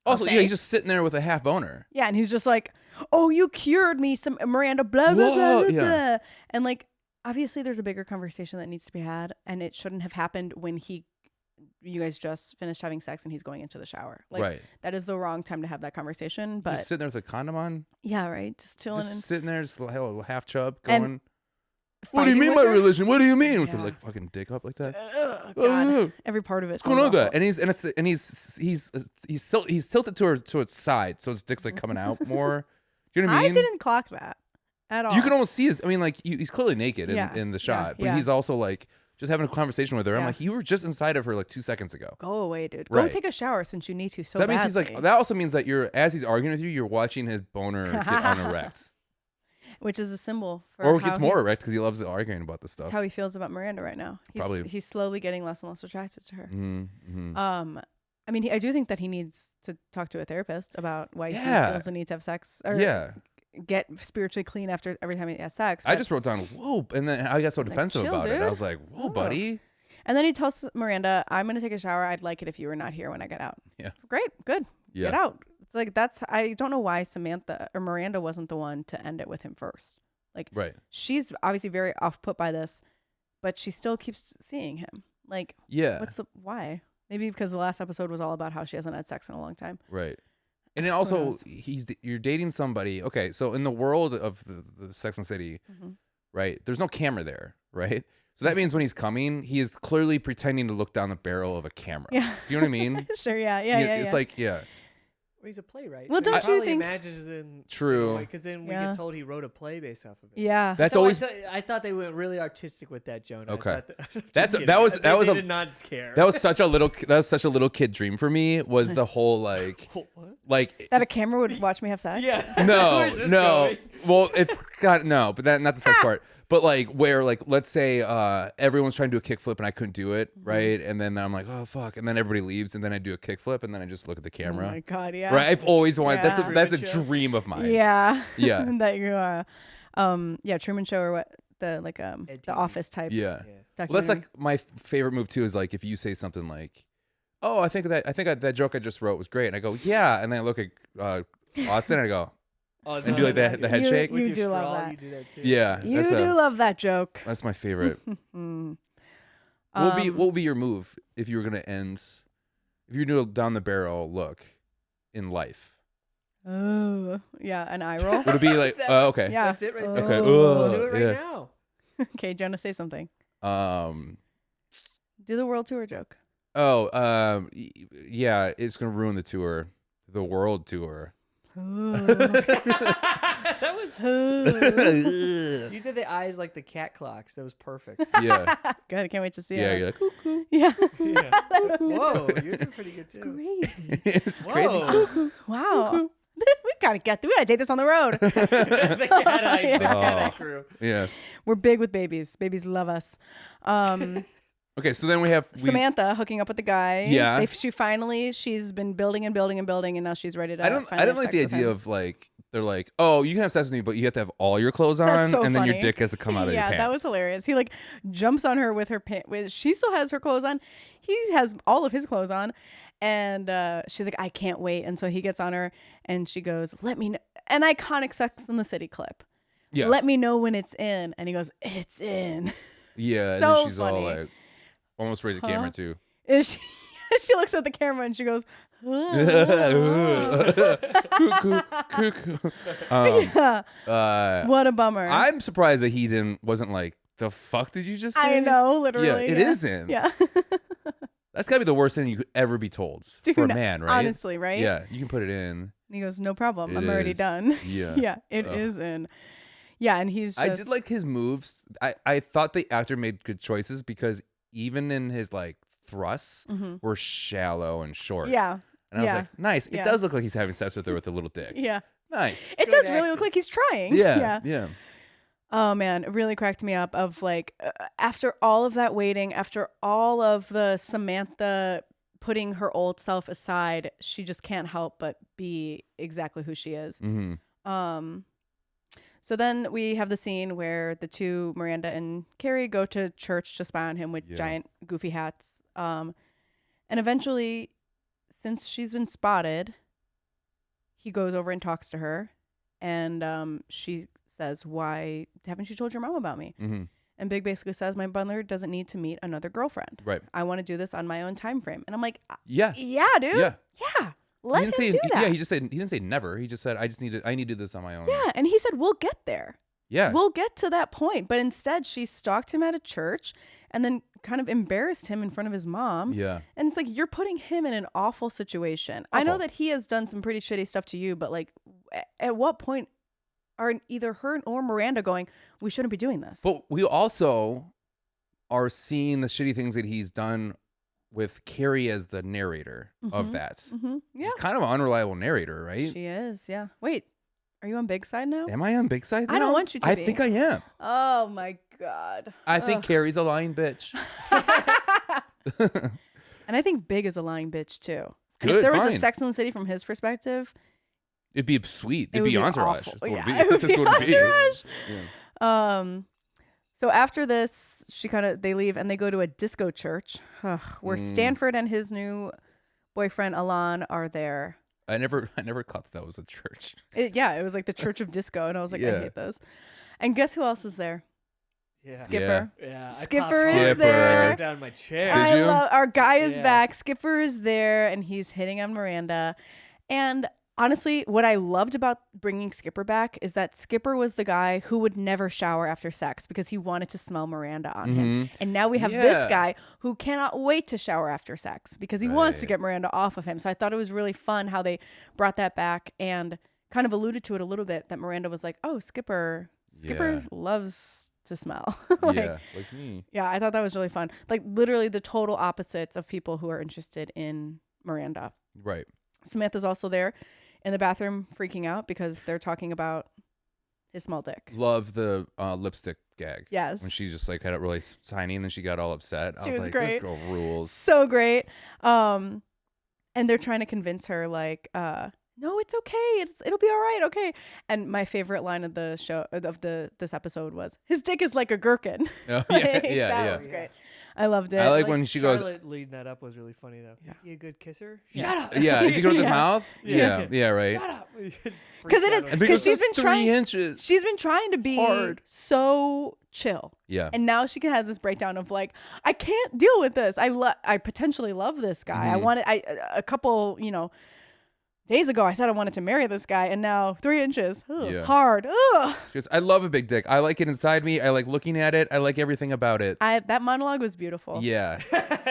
Also, yeah, he's just sitting there with a half boner. Yeah, and he's just like, "Oh, you cured me, some Miranda, blah blah blah blah." Yeah. And like, obviously, there's a bigger conversation that needs to be had, and it shouldn't have happened when you guys just finished having sex and he's going into the shower. Like, Right. that is the wrong time to have that conversation. But Just sitting there with a condom on. yeah, right, just chilling. Just and sitting there, just half chub, And going. What do you fighting mean with my her? religion? What do you mean with his Yeah. like fucking dick up like that? God, every part of it. What's going on with that? And he's tilted to its side, so his dick's like coming out more. Do you know what I mean? I didn't clock that at all. You can almost see his. I mean, like he's clearly naked in the Yeah, shot, but yeah. he's also like just having a conversation with her. I'm Yeah. like, you were just inside of her like 2 seconds ago. Go away, dude. Right. Go take a shower since you need to. So that means he's badly. like. That also means that as he's arguing with you, you're watching his boner get unerect, which is a symbol for or how gets more he's- erect because he loves arguing about this stuff. That's how he feels about Miranda right now. Probably. He's slowly getting less and less attracted to her. Mm-hmm. I mean, I do think that he needs to talk to a therapist about why he Yeah. feels the need to have sex or Yeah. get spiritually clean after every time he has sex. I but- just wrote down whoa, and then I got so Like, defensive chill, about it. I dude. was like, whoa, Ugh. buddy. And then he tells Miranda, "I'm gonna take a shower. I'd like it if you were not here when I get out." Yeah. Great, good. Yeah. Get out. It's like I don't know why Samantha or Miranda wasn't the one to end it with him first. Like, Right. she's obviously very off put by this, but she still keeps seeing him. Like, Yeah. why? Maybe because the last episode was all about how she hasn't had sex in a long time. Right. And then also, knows? you're dating somebody. Okay, so in the world of the Sex and City, right? There's no camera there, right? So that means when he's coming, he is clearly pretending to look down the barrel of a camera. Yeah. Do you know what I mean? Sure. Yeah. It's like, yeah. Well, he's a playwright. Well, so he don't you probably think- imagines in True. Because then we Yeah. get told he wrote a play based off of it. Yeah. That's So always I thought they went really artistic with that, Jonah. Okay. I thought just That's- kidding. that was- They- that was they a- did not care. that was such a little kid dream for me. Was the whole like What? That a camera would watch me have sex. Yeah. no Where's this no. going? Well, it's got no, but that not the sex part. But like where like let's say everyone's trying to do a kickflip and I couldn't do it, right? And then I'm like, oh fuck, and then everybody leaves and then I do a kickflip and then I just look at the Oh camera. my God. Yeah. Right? I've always wanted Yeah. that's a Truman Show. dream of mine. Yeah. Yeah. That you Truman Show or what the TV. the Office type. Yeah. Yeah. Well, that's documentary. like my favorite move too is like if you say something like, "Oh, I think that joke I just wrote was great." And I go, "Yeah." And then I look at Austin and I go, Oh, And do, like, that's the head You- shake? With you your do love straw, that. You do that too. "Yeah." You do love that joke. That's my favorite. Mm. What would be your move if you were gonna end? If you do a down the barrel look in life, Oh, yeah, an eye roll. would it be like, That- okay, Yeah. That's it right there. Okay. Oh. Do it right Yeah. now. Okay, Jonah, say something. um, Do the world tour joke. yeah, it's gonna ruin the tour, the world tour. That was. Good. You did the eyes like the cat clocks. That was perfect. Yeah, I can't wait to see yeah, it. you're like, cuckoo. Yeah. Yeah. Whoa, you're doing pretty good too. Crazy. It's just crazy. Whoa. Wow. we gotta take this on the road. the cat eye Oh. crew. Yeah. We're big with babies. Babies love us. Okay, so then we have Samantha hooking up with the guy. Yeah. She's been building and building and building, and now she's ready to. I don't finally have like sex the with idea him. of like they're like, oh, you can have sex with me, but you have to have all your clothes on, That's so and then your funny. dick has to come out of your Yeah, pants. that was hilarious. He like jumps on her with her pants. She still has her clothes on. He has all of his clothes on, and she's like, I can't wait. And so he gets on her, and she goes, "Let me know." An iconic Sex in the City clip. Yeah, Let me know when it's in. And he goes, "It's in." yeah. so And then she's funny. all like, almost raised the camera too. Is she? She looks at the camera and she goes, Cuckoo. what a bummer. I'm surprised that he wasn't like, the fuck did you just say? I know, literally. Yeah, it isn't. Yeah. That's gotta be the worst thing you could ever be told for a man, right? Honestly, right? Yeah, you can put it in. And he goes, no problem. It I'm already is. done. Yeah. Yeah, it is in. Yeah, and he's just... I did like his moves. I thought the actor made good choices because even in his like thrusts were shallow and short. Yeah. And I was like, nice. It Yeah. does look like he's having sex with her with a little dick. Yeah. Nice. It does really look like he's trying. Yeah. Oh man, it really cracked me up of like after all of that waiting, after all of the Samantha putting her old self aside, she just can't help but be exactly who she is. So then we have the scene where the two, Miranda and Carrie, go to church to spy on him with giant goofy hats. And eventually, since she's been spotted, he goes over and talks to her. And she says, why haven't you told your mom about me? And Big basically says, my butler doesn't need to meet another girlfriend. Right. I want to do this on my own time frame. And I'm like, yeah, dude. Yeah. Let him do that. Yeah, he didn't say never. He just said, I need to do this on my own. Yeah, and he said, we'll get there. Yeah. We'll get to that point. But instead, she stalked him at a church and then kind of embarrassed him in front of his mom. Yeah. And it's like, you're putting him in an awful situation. I know that he has done some pretty shitty stuff to you, but like, at what point are either her or Miranda going, we shouldn't be doing this? But we also are seeing the shitty things that he's done with Carrie as the narrator of that. Yeah. She's kind of an unreliable narrator, right? She is, yeah. Wait, are you on Big side now? Am I on Big side now? I don't want you to I be. think I am. Oh my God. I think Carrie's a lying bitch. And I think Big is a lying bitch too. And Good, if there was fine. a Sex and the City from his perspective, It'd be sweet. it It'd would be Entourage. awful. That's what Yeah, it would That's be what it'd be. Entourage. Yeah. So after this, they leave and they go to a disco church where Stanford and his new boyfriend Alon are there. I never caught that was a church. It was like the Church of Disco, and I was like, I Yeah. hate this. And guess who else is there? Yeah. Skipper. Yeah. Skipper I is there. jumped down in my chair. Did you? Our guy is Yeah. back. Skipper is there, and he's hitting on Miranda. And honestly, what I loved about bringing Skipper back is that Skipper was the guy who would never shower after sex because he wanted to smell Miranda on him. And now we have this guy who cannot wait to shower after sex because he wants to get Miranda off of him. So I thought it was really fun how they brought that back and kind of alluded to it a little bit that Miranda was like, oh, Skipper loves to smell. Like me. Yeah, I thought that was really fun. Like literally the total opposites of people who are interested in Miranda. Right. Samantha's also there in the bathroom freaking out because they're talking about his small dick. Love the lipstick gag. Yes. When she just like had it really tiny and then she got all upset. I was like, great. this girl rules. So great. And they're trying to convince her like, no, it's okay. It'll be all right. Okay. And my favorite line of the show this episode was, his dick is like a gherkin. Oh, That was great. I loved it. I like when she goes, Charlotte leading that up was really funny though. Yeah. Is he a good kisser? Yeah. Shut up. yeah, is he going with his Yeah. mouth? Yeah, right. Shut up. Because it is And because she's "That's been trying. 3 inches. She's been trying to be Hard. so chill. Yeah. And now she can have this breakdown of like, I can't deal with this. I potentially love this guy. A couple, days ago I said I wanted to marry this guy, and now 3 inches. Ugh, hard. Ugh. She goes, I love a big dick. I like it inside me. I like looking at it. I like everything about it. That monologue was beautiful. Yeah.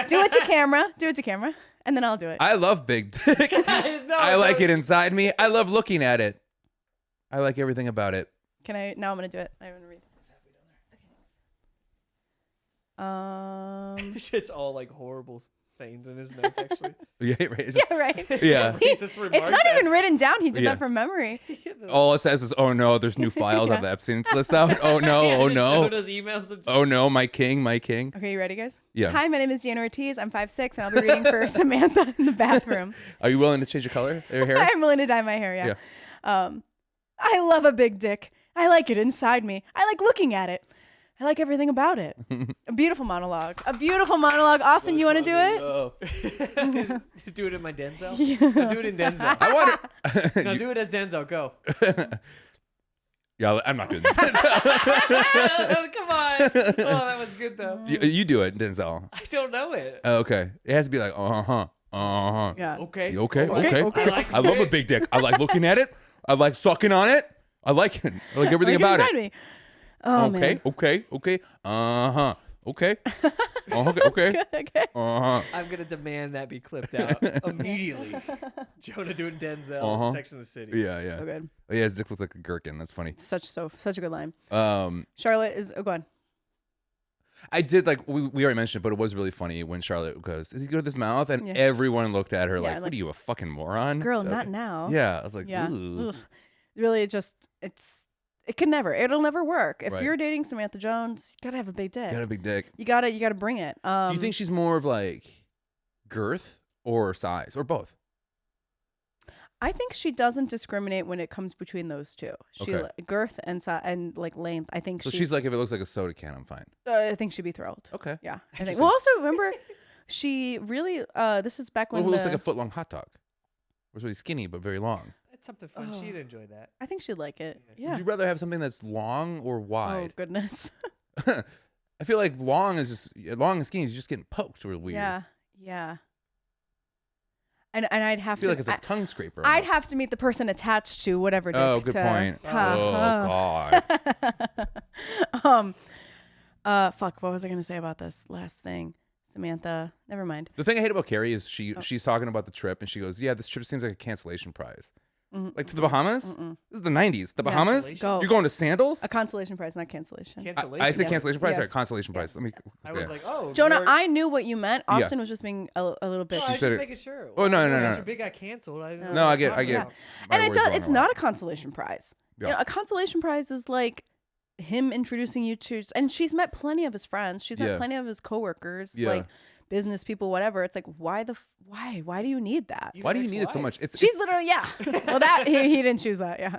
Do it to camera. Do it to camera. And then I'll do it. I love big dick. I like it inside me. I love looking at it. I like everything about it. Now I'm gonna do it. I'm gonna read. It's just all like horrible things in his notes actually. Yeah, right. Yeah, right. Yeah. It's not even written down. He did that from memory. All it says is, oh no, there's new files on the Epstein's list out. Oh no, oh no. Jonah's emails. Oh no, my king, my king. Okay, you ready, guys? Yeah. Hi, my name is Deanna Ortiz. I'm 5'6", and I'll be reading for Samantha in the bathroom. Are you willing to change your color, your hair? I'm willing to dye my hair, yeah. I love a big dick. I like it inside me. I like looking at it. I like everything about it. A beautiful monologue. Austin, you want to do it? Do it in my Denzel? Yeah. No, do it in Denzel. I want it. No, do it as Denzel. Go. Yeah, I'm not doing this. Come on. Oh, that was good though. You do it, Denzel. I don't know it. Oh, okay. It has to be like, Yeah. Okay. You okay? Okay, Okay. okay. I like I love a it. big dick. I like looking at it. I like sucking on it. I like it. I like everything about it. Me. Oh Okay. man. Okay. Okay. Okay. Okay. Okay. I'm gonna demand that be clipped out immediately. Jonah doing Denzel, Sex in the City. Yeah. Yeah. So good. Oh, yeah. His dick looks like a gherkin. That's funny. Such a good line. Charlotte is go on. I did like we already mentioned, but it was really funny when Charlotte goes, "Is he good with his mouth?" And Yeah. everyone looked at her Yeah, like, "What are you, a fucking moron?" Girl, not now. Yeah, I was like, Yeah. "Ooh." Ugh. Really, it'll never work. If Right. you're dating Samantha Jones, you gotta have a big dick. Got a big dick. You gotta bring it. Do you think she's more of like girth or size or both? I think she doesn't discriminate when it comes between those two. She Okay. girth and like length. I think So she's like, if it looks like a soda can, I'm fine. I think she'd be thrilled. Okay. Yeah, I think. Well, also remember, she really. This is back Well, when it looks like a foot long hot dog. It was really skinny but very long. That's something fun. Oh. She'd enjoy that. I think she'd like it. Yeah. Would you rather have something that's long or Oh wide? goodness. I feel like long and skinny is just getting poked real weird. Yeah. Yeah. And I'd I have feel to. like it's a tongue scraper. I'd almost. have to meet the person attached to whatever dick. Oh, good point. Ha, Oh God. fuck. What was I gonna say about this last thing? Samantha. Never mind. The thing I hate about Carrie is Oh. she's talking about the trip and she goes, "Yeah, this trip seems like a cancellation prize." Mhm. Like to the Bahamas? Mm-mm. This is the 90s. The Yes. Bahamas? Go. You're going to Sandals? A consolation prize, not cancellation. Cancellation. I said Yes. cancellation prize or Yes. consolation prize. Let me. I was like, oh, Jonah, Lord. I knew what you meant. Yeah. Austin was just being a little bit. No, I was said just it- making sure. Oh, no. Mr. Big got canceled. I didn't know No, what I was get. talking about. my And it words does. wrong It's a lot. not a consolation prize. Yeah. You know, a consolation prize is like him introducing you to, and she's met plenty of his friends. She's met Yeah. plenty of his coworkers, Yeah. like business people, whatever. It's like, why Why do you need that? Even Why do you need it so ex-wife. much? It's She's literally, yeah. Well, that he didn't choose that. Yeah.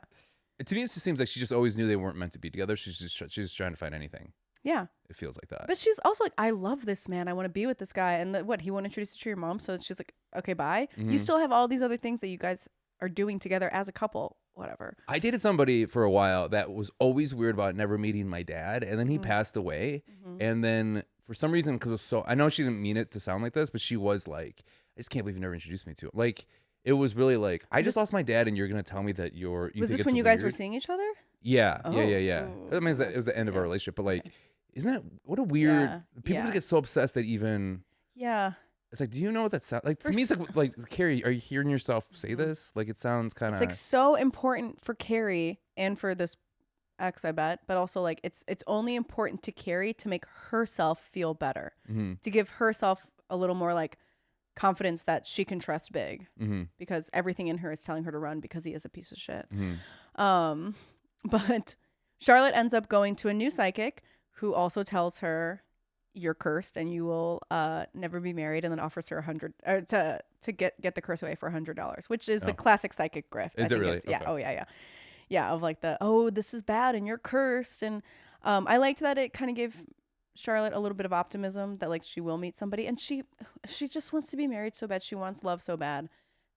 to me, it just seems like she just always knew they weren't meant to be together. She's just trying to find anything. Yeah. It feels like that. But she's also like, I love this man. I want to be with this guy. And he won't introduce you to your mom. So she's like, okay, bye. Mhm. You still have all these other things that you guys are doing together as a couple. Whatever. I dated somebody for a while that was always weird about never meeting my dad, and then he passed away. And then for some reason, because I know she didn't mean it to sound like this, but she was like, I just can't believe you never introduced me to him. Like, it was really like, I just lost my dad, and you're gonna tell me that you Was think this it's when you guys were weird? seeing each other? Yeah, Oh. yeah. I mean, it was the end of our Yes. relationship, but like, isn't that what a weird? Yeah, People yeah. get so obsessed that even Yeah. it's like, do you know what that sounds like? To For me, it's like Carrie, are you hearing yourself say this? Like, it sounds kind It's of like so important for Carrie and for this ex, I bet, but also like it's only important to Carrie to make herself feel better, to give herself a little more like confidence that she can trust Big, because everything in her is telling her to run because he is a piece of shit. But Charlotte ends up going to a new psychic who also tells her you're cursed and you will never be married, and then offers her $100 to get the curse away for $100, which is the classic psychic grift. Is it really? Yeah. Okay. Oh yeah. Of like this is bad and you're cursed, and I liked that it kind of gave Charlotte a little bit of optimism that like she will meet somebody, and she just wants to be married so bad. She wants love so bad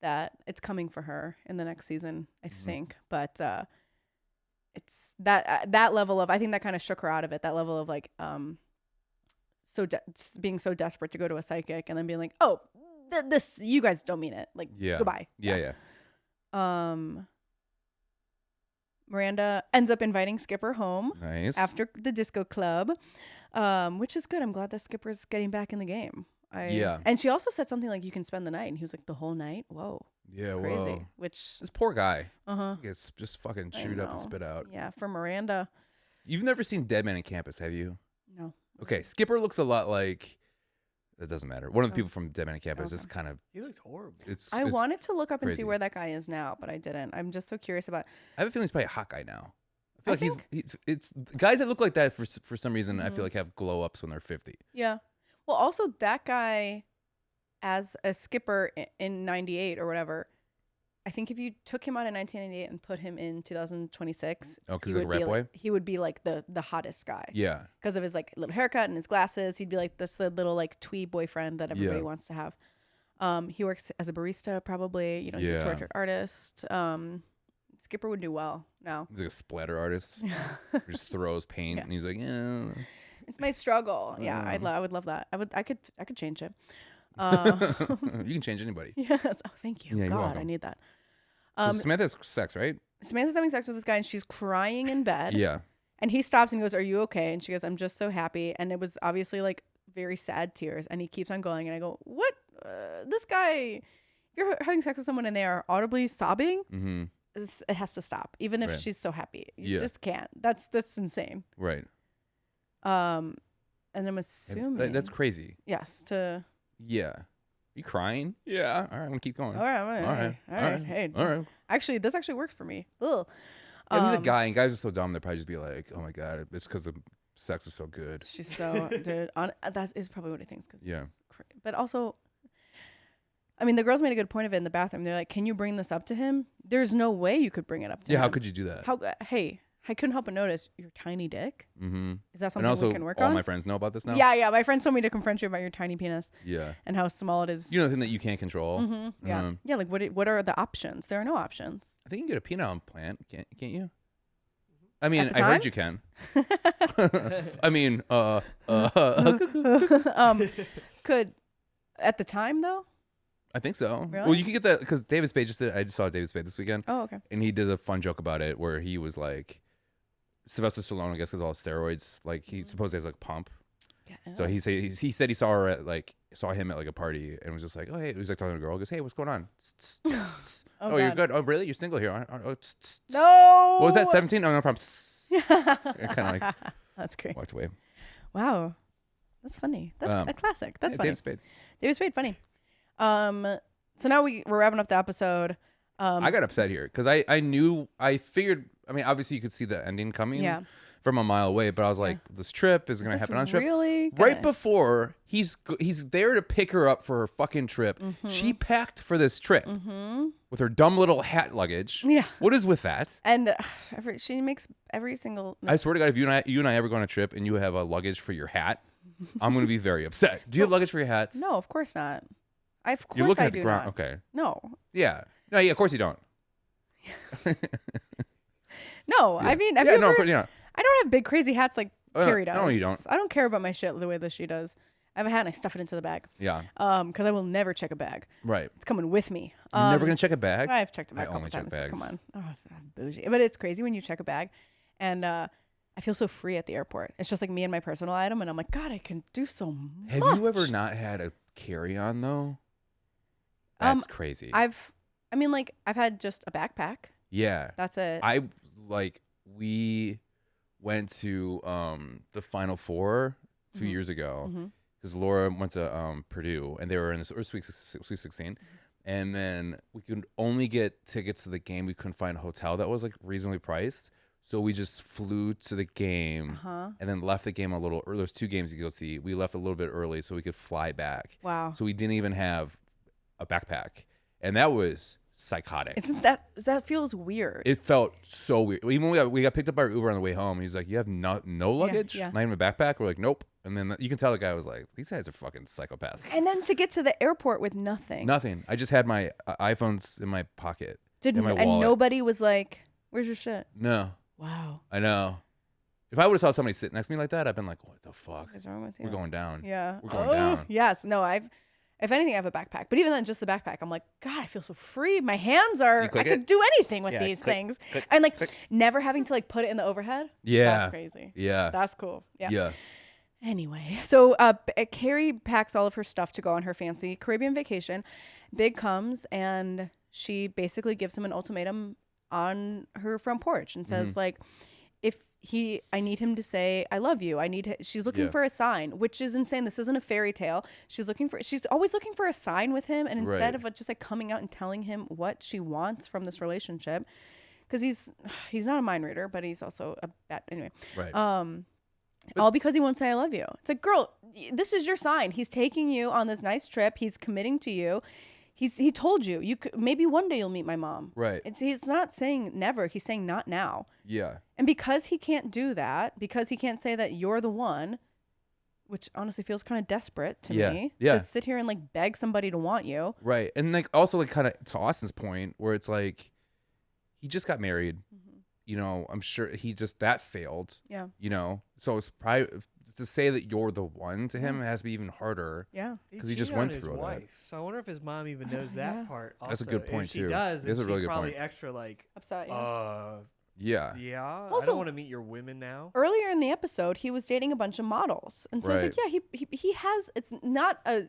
that it's coming for her in the next season, I think. But it's that level of, I think that kind of shook her out of it. That level of like being so desperate to go to a psychic and then being like, oh, this you guys don't mean it. Like, goodbye. Yeah. Miranda ends up inviting Skipper home Nice. after the disco club, which is good. I'm glad that Skipper's getting back in the game. Yeah. And she also said something like, you can spend the night. And he was like, the whole night? Whoa. Yeah, Crazy. whoa. Which, This poor guy uh-huh. gets just fucking I chewed up and know. spit out. Yeah, for Miranda. You've never seen Dead Man in Campus, have you? No. Okay, Skipper looks a lot like. It doesn't matter. One of the people from Dead Man in Campus is Okay. kind of. He looks horrible. I wanted to look up and see crazy. where that guy is now, but I didn't. I'm just so curious about. I have a feeling he's probably a hot guy now. I feel I like he's it's guys that look like that for some reason. I Mhm. feel like have glow ups when they're 50. Yeah. Well, also that guy, as a Skipper in '98 or whatever, I think if you took him out in 1998 and put him in 2026, Oh, 'cause he's like a rap boy? He would be like the hottest guy. Yeah. Because of his like little haircut and his glasses. He'd be like the little like twee boyfriend that everybody Yeah. wants to have. He works as a barista, probably. You know, he's Yeah. a tortured artist. He's Skipper would do well now. He's like a splatter artist. He just throws paint, and he's like, yeah. It's my struggle. Yeah, I would love that. I could change it. You can change anybody. Yes. Oh, thank you. Yeah, you're God, welcome. I need that. So Samantha's sex, right? Samantha's having sex with this guy, and she's crying in bed. Yeah. And he stops and goes, "Are you okay?" And she goes, "I'm just so happy." And it was obviously like very sad tears. And he keeps on going. And I go, "What? This guy, if you're having sex with someone and they are audibly sobbing, it has to stop. Even if she's so happy, you just can't. That's insane." Right. And I'm assuming that's crazy. Yes. Yeah. You crying? Yeah. All right. I'm gonna keep going. All right. Hey. All right. Actually, this actually works for me. Ugh. Yeah, he's a guy, and guys are so dumb. They'll probably just be like, "Oh my god, it's because the sex is so good." She's so dude. That is probably what he thinks. But also, I mean, the girls made a good point of it in the bathroom. They're like, "Can you bring this up to him?" There's no way you could bring it up to him. Yeah. How could you do that? Hey, I couldn't help but notice your tiny dick. Mm-hmm. Is that something and also, we can work all on? my friends know about this now. Yeah. My friends told me to confront you about your tiny penis. Yeah. And how small it is. You know the thing that you can't control. Mm-hmm. Yeah. Yeah. Like what are the options? There are no options. I think you can get a penile implant, can't you? I mean, I time? heard you can. I mean, could at the time though? I think so. Really? Well, you can get that because David Spade I just saw David Spade this weekend. Oh, okay. And he did a fun joke about it where he was like, Sylvester Stallone, I guess, because all steroids, like he supposedly has like pump. Yeah. So he said he saw her at saw him at like a party and was just like, oh hey, he was like talking to a girl, goes, hey, what's going on? Oh, you're good. Oh, really? You're single here? No. What was that? 17? Oh, no problem. Kind of like that's great. Walked away. Wow, that's funny. That's a classic. That's funny. David Spade, funny. So now we're wrapping up the episode. I got upset here because I figured. I mean, obviously you could see the ending coming from a mile away, but I was like, this trip is going to happen on a trip. Really? Right before he's there to pick her up for her fucking trip. Mm-hmm. She packed for this trip with her dumb little hat luggage. Yeah. What is with that? And she makes every single. I swear to God, if you and I ever go on a trip and you have a luggage for your hat, I'm going to be very upset. Do you have luggage for your hats? No, of course not. You're looking I at the do ground. not. Okay. No. Yeah. No. Yeah. Of course you don't. No. Yeah. I mean, I don't have big crazy hats like Carrie does. No, you don't. I don't care about my shit the way that she does. I have a hat and I stuff it into the bag. Yeah. Because I will never check a bag. Right. It's coming with me. You're never gonna check a bag. I've checked a bag I a couple only check times. bags. Come on. Oh, I'm bougie. But it's crazy when you check a bag, and I feel so free at the airport. It's just like me and my personal item, and I'm like, God, I can do so much. Have you ever not had a carry-on though? That's crazy. I've had just a backpack. Yeah. That's it. We went to the Final Four 2 years ago because Laura went to Purdue and they were in this Sweet 16, and then we could only get tickets to the game. We couldn't find a hotel that was like reasonably priced, so we just flew to the game and then left the game a little early. There's 2 games you could go see. We left a little bit early so we could fly back. Wow. So we didn't even have a backpack, and that was psychotic. Isn't that feels weird? It felt so weird. Even when we got picked up by our Uber on the way home, he's like, "You have no luggage, yeah. not even a backpack." We're like, "Nope." And then you can tell the guy was like, "These guys are fucking psychopaths." And then to get to the airport with nothing. Nothing. I just had my iPhones in my pocket. And nobody was like, "Where's your shit?" No. Wow. I know. If I would have saw somebody sit next to me like that, I'd been like, "What the fuck? What is wrong with you?" We're going down. Yeah. We're going down. Yes. No. If anything, I have a backpack. But even then, just the backpack, I'm like, God, I feel so free. My hands are. I could do anything with these things. And never having to put it in the overhead. Yeah. That's crazy. Yeah. That's cool. Yeah. Yeah. Anyway, so Carrie packs all of her stuff to go on her fancy Caribbean vacation. Big comes and she basically gives him an ultimatum on her front porch and says I need him to say I love you. She's looking for a sign, which is insane. This isn't a fairy tale. She's always looking for a sign with him, and instead of just coming out and telling him what she wants from this relationship, because he's not a mind reader, but he's also a bad anyway. Right. All because he won't say I love you. It's like, girl, this is your sign. He's taking you on this nice trip. He's committing to you. He told you maybe one day you'll meet my mom. Right. He's not saying never. He's saying not now. Yeah. And because he can't do that, because he can't say that you're the one, which honestly feels kind of desperate to me. Yeah. To sit here and beg somebody to want you. Right. And also kind of to Austin's point where it's like he just got married. You know, I'm sure that failed. Yeah. You know, so it's probably to say that you're the one to him has to be even harder. Yeah. Because he just went through that. So I wonder if his mom even knows that part. Also. That's a good point if she too. does, then That's a really she's good probably point. extra like upset. Yeah. I Also, don't want to meet your women now. Earlier in the episode, he was dating a bunch of models, and so I was like, yeah, he has. It's not a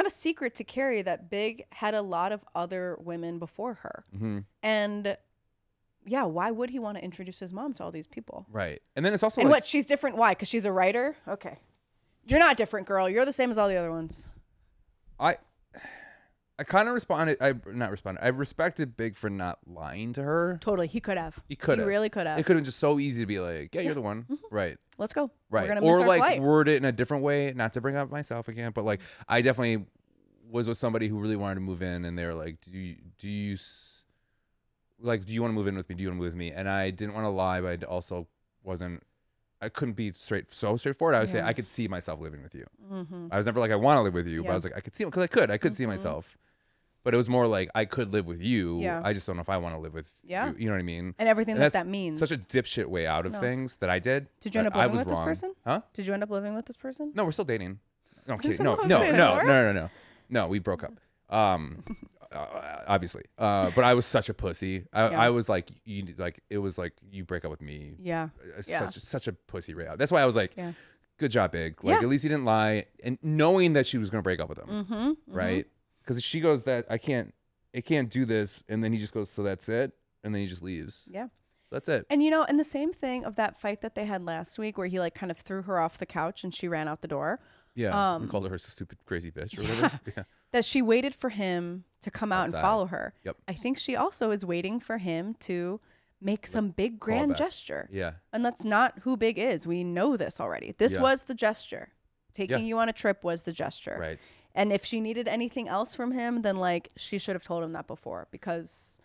secret to Carrie that Big had a lot of other women before her, and yeah, why would he want to introduce his mom to all these people? Right, and then it's also what she's different. Why? Because she's a writer. Okay, you're not different, girl. You're the same as all the other ones. I kind of responded. I respected Big for not lying to her. Totally, he could have. He could have. He really could have. It could have just so easy to be like, yeah, you're the one, right? Let's go. Right. We're gonna Or miss our like flight. word it in a different way. Not to bring up myself again, but like I definitely was with somebody who really wanted to move in, and they were like, do you want to move in with me? Do you want to move with me? And I didn't want to lie, but I also wasn't. I couldn't be straightforward. I would say I could see myself living with you. I was never like I want to live with you, but I was like I could see because I could see myself. But it was more like I could live with you. Yeah. I just don't know if I want to live with you. You know what I mean? And everything that means. Such a dipshit way out of things that I did. Did you end up living with this person? Huh? Did you end up living with this person? No, we're still dating. No, I'm kidding. Is No, that no. No, we broke up. Obviously. But I was such a pussy. I was like, it was like you break up with me. Yeah. Such a pussy way out. That's why I was like, good job, Big. Like at least he didn't lie, and knowing that she was gonna break up with him, right? Because she goes that I can't do this, and then he just goes, so that's it, and then he just leaves. Yeah. So that's it. And and the same thing of that fight that they had last week, where he like kind of threw her off the couch and she ran out the door. Yeah. We called her a stupid crazy bitch or whatever. Yeah. That she waited for him to come out and follow her. Yep. I think she also is waiting for him to make some big grand gesture. Yeah. And that's not who Big is. We know this already. This was the gesture. Taking you on a trip was the gesture. Right. And if she needed anything else from him, then like she should have told him that before, because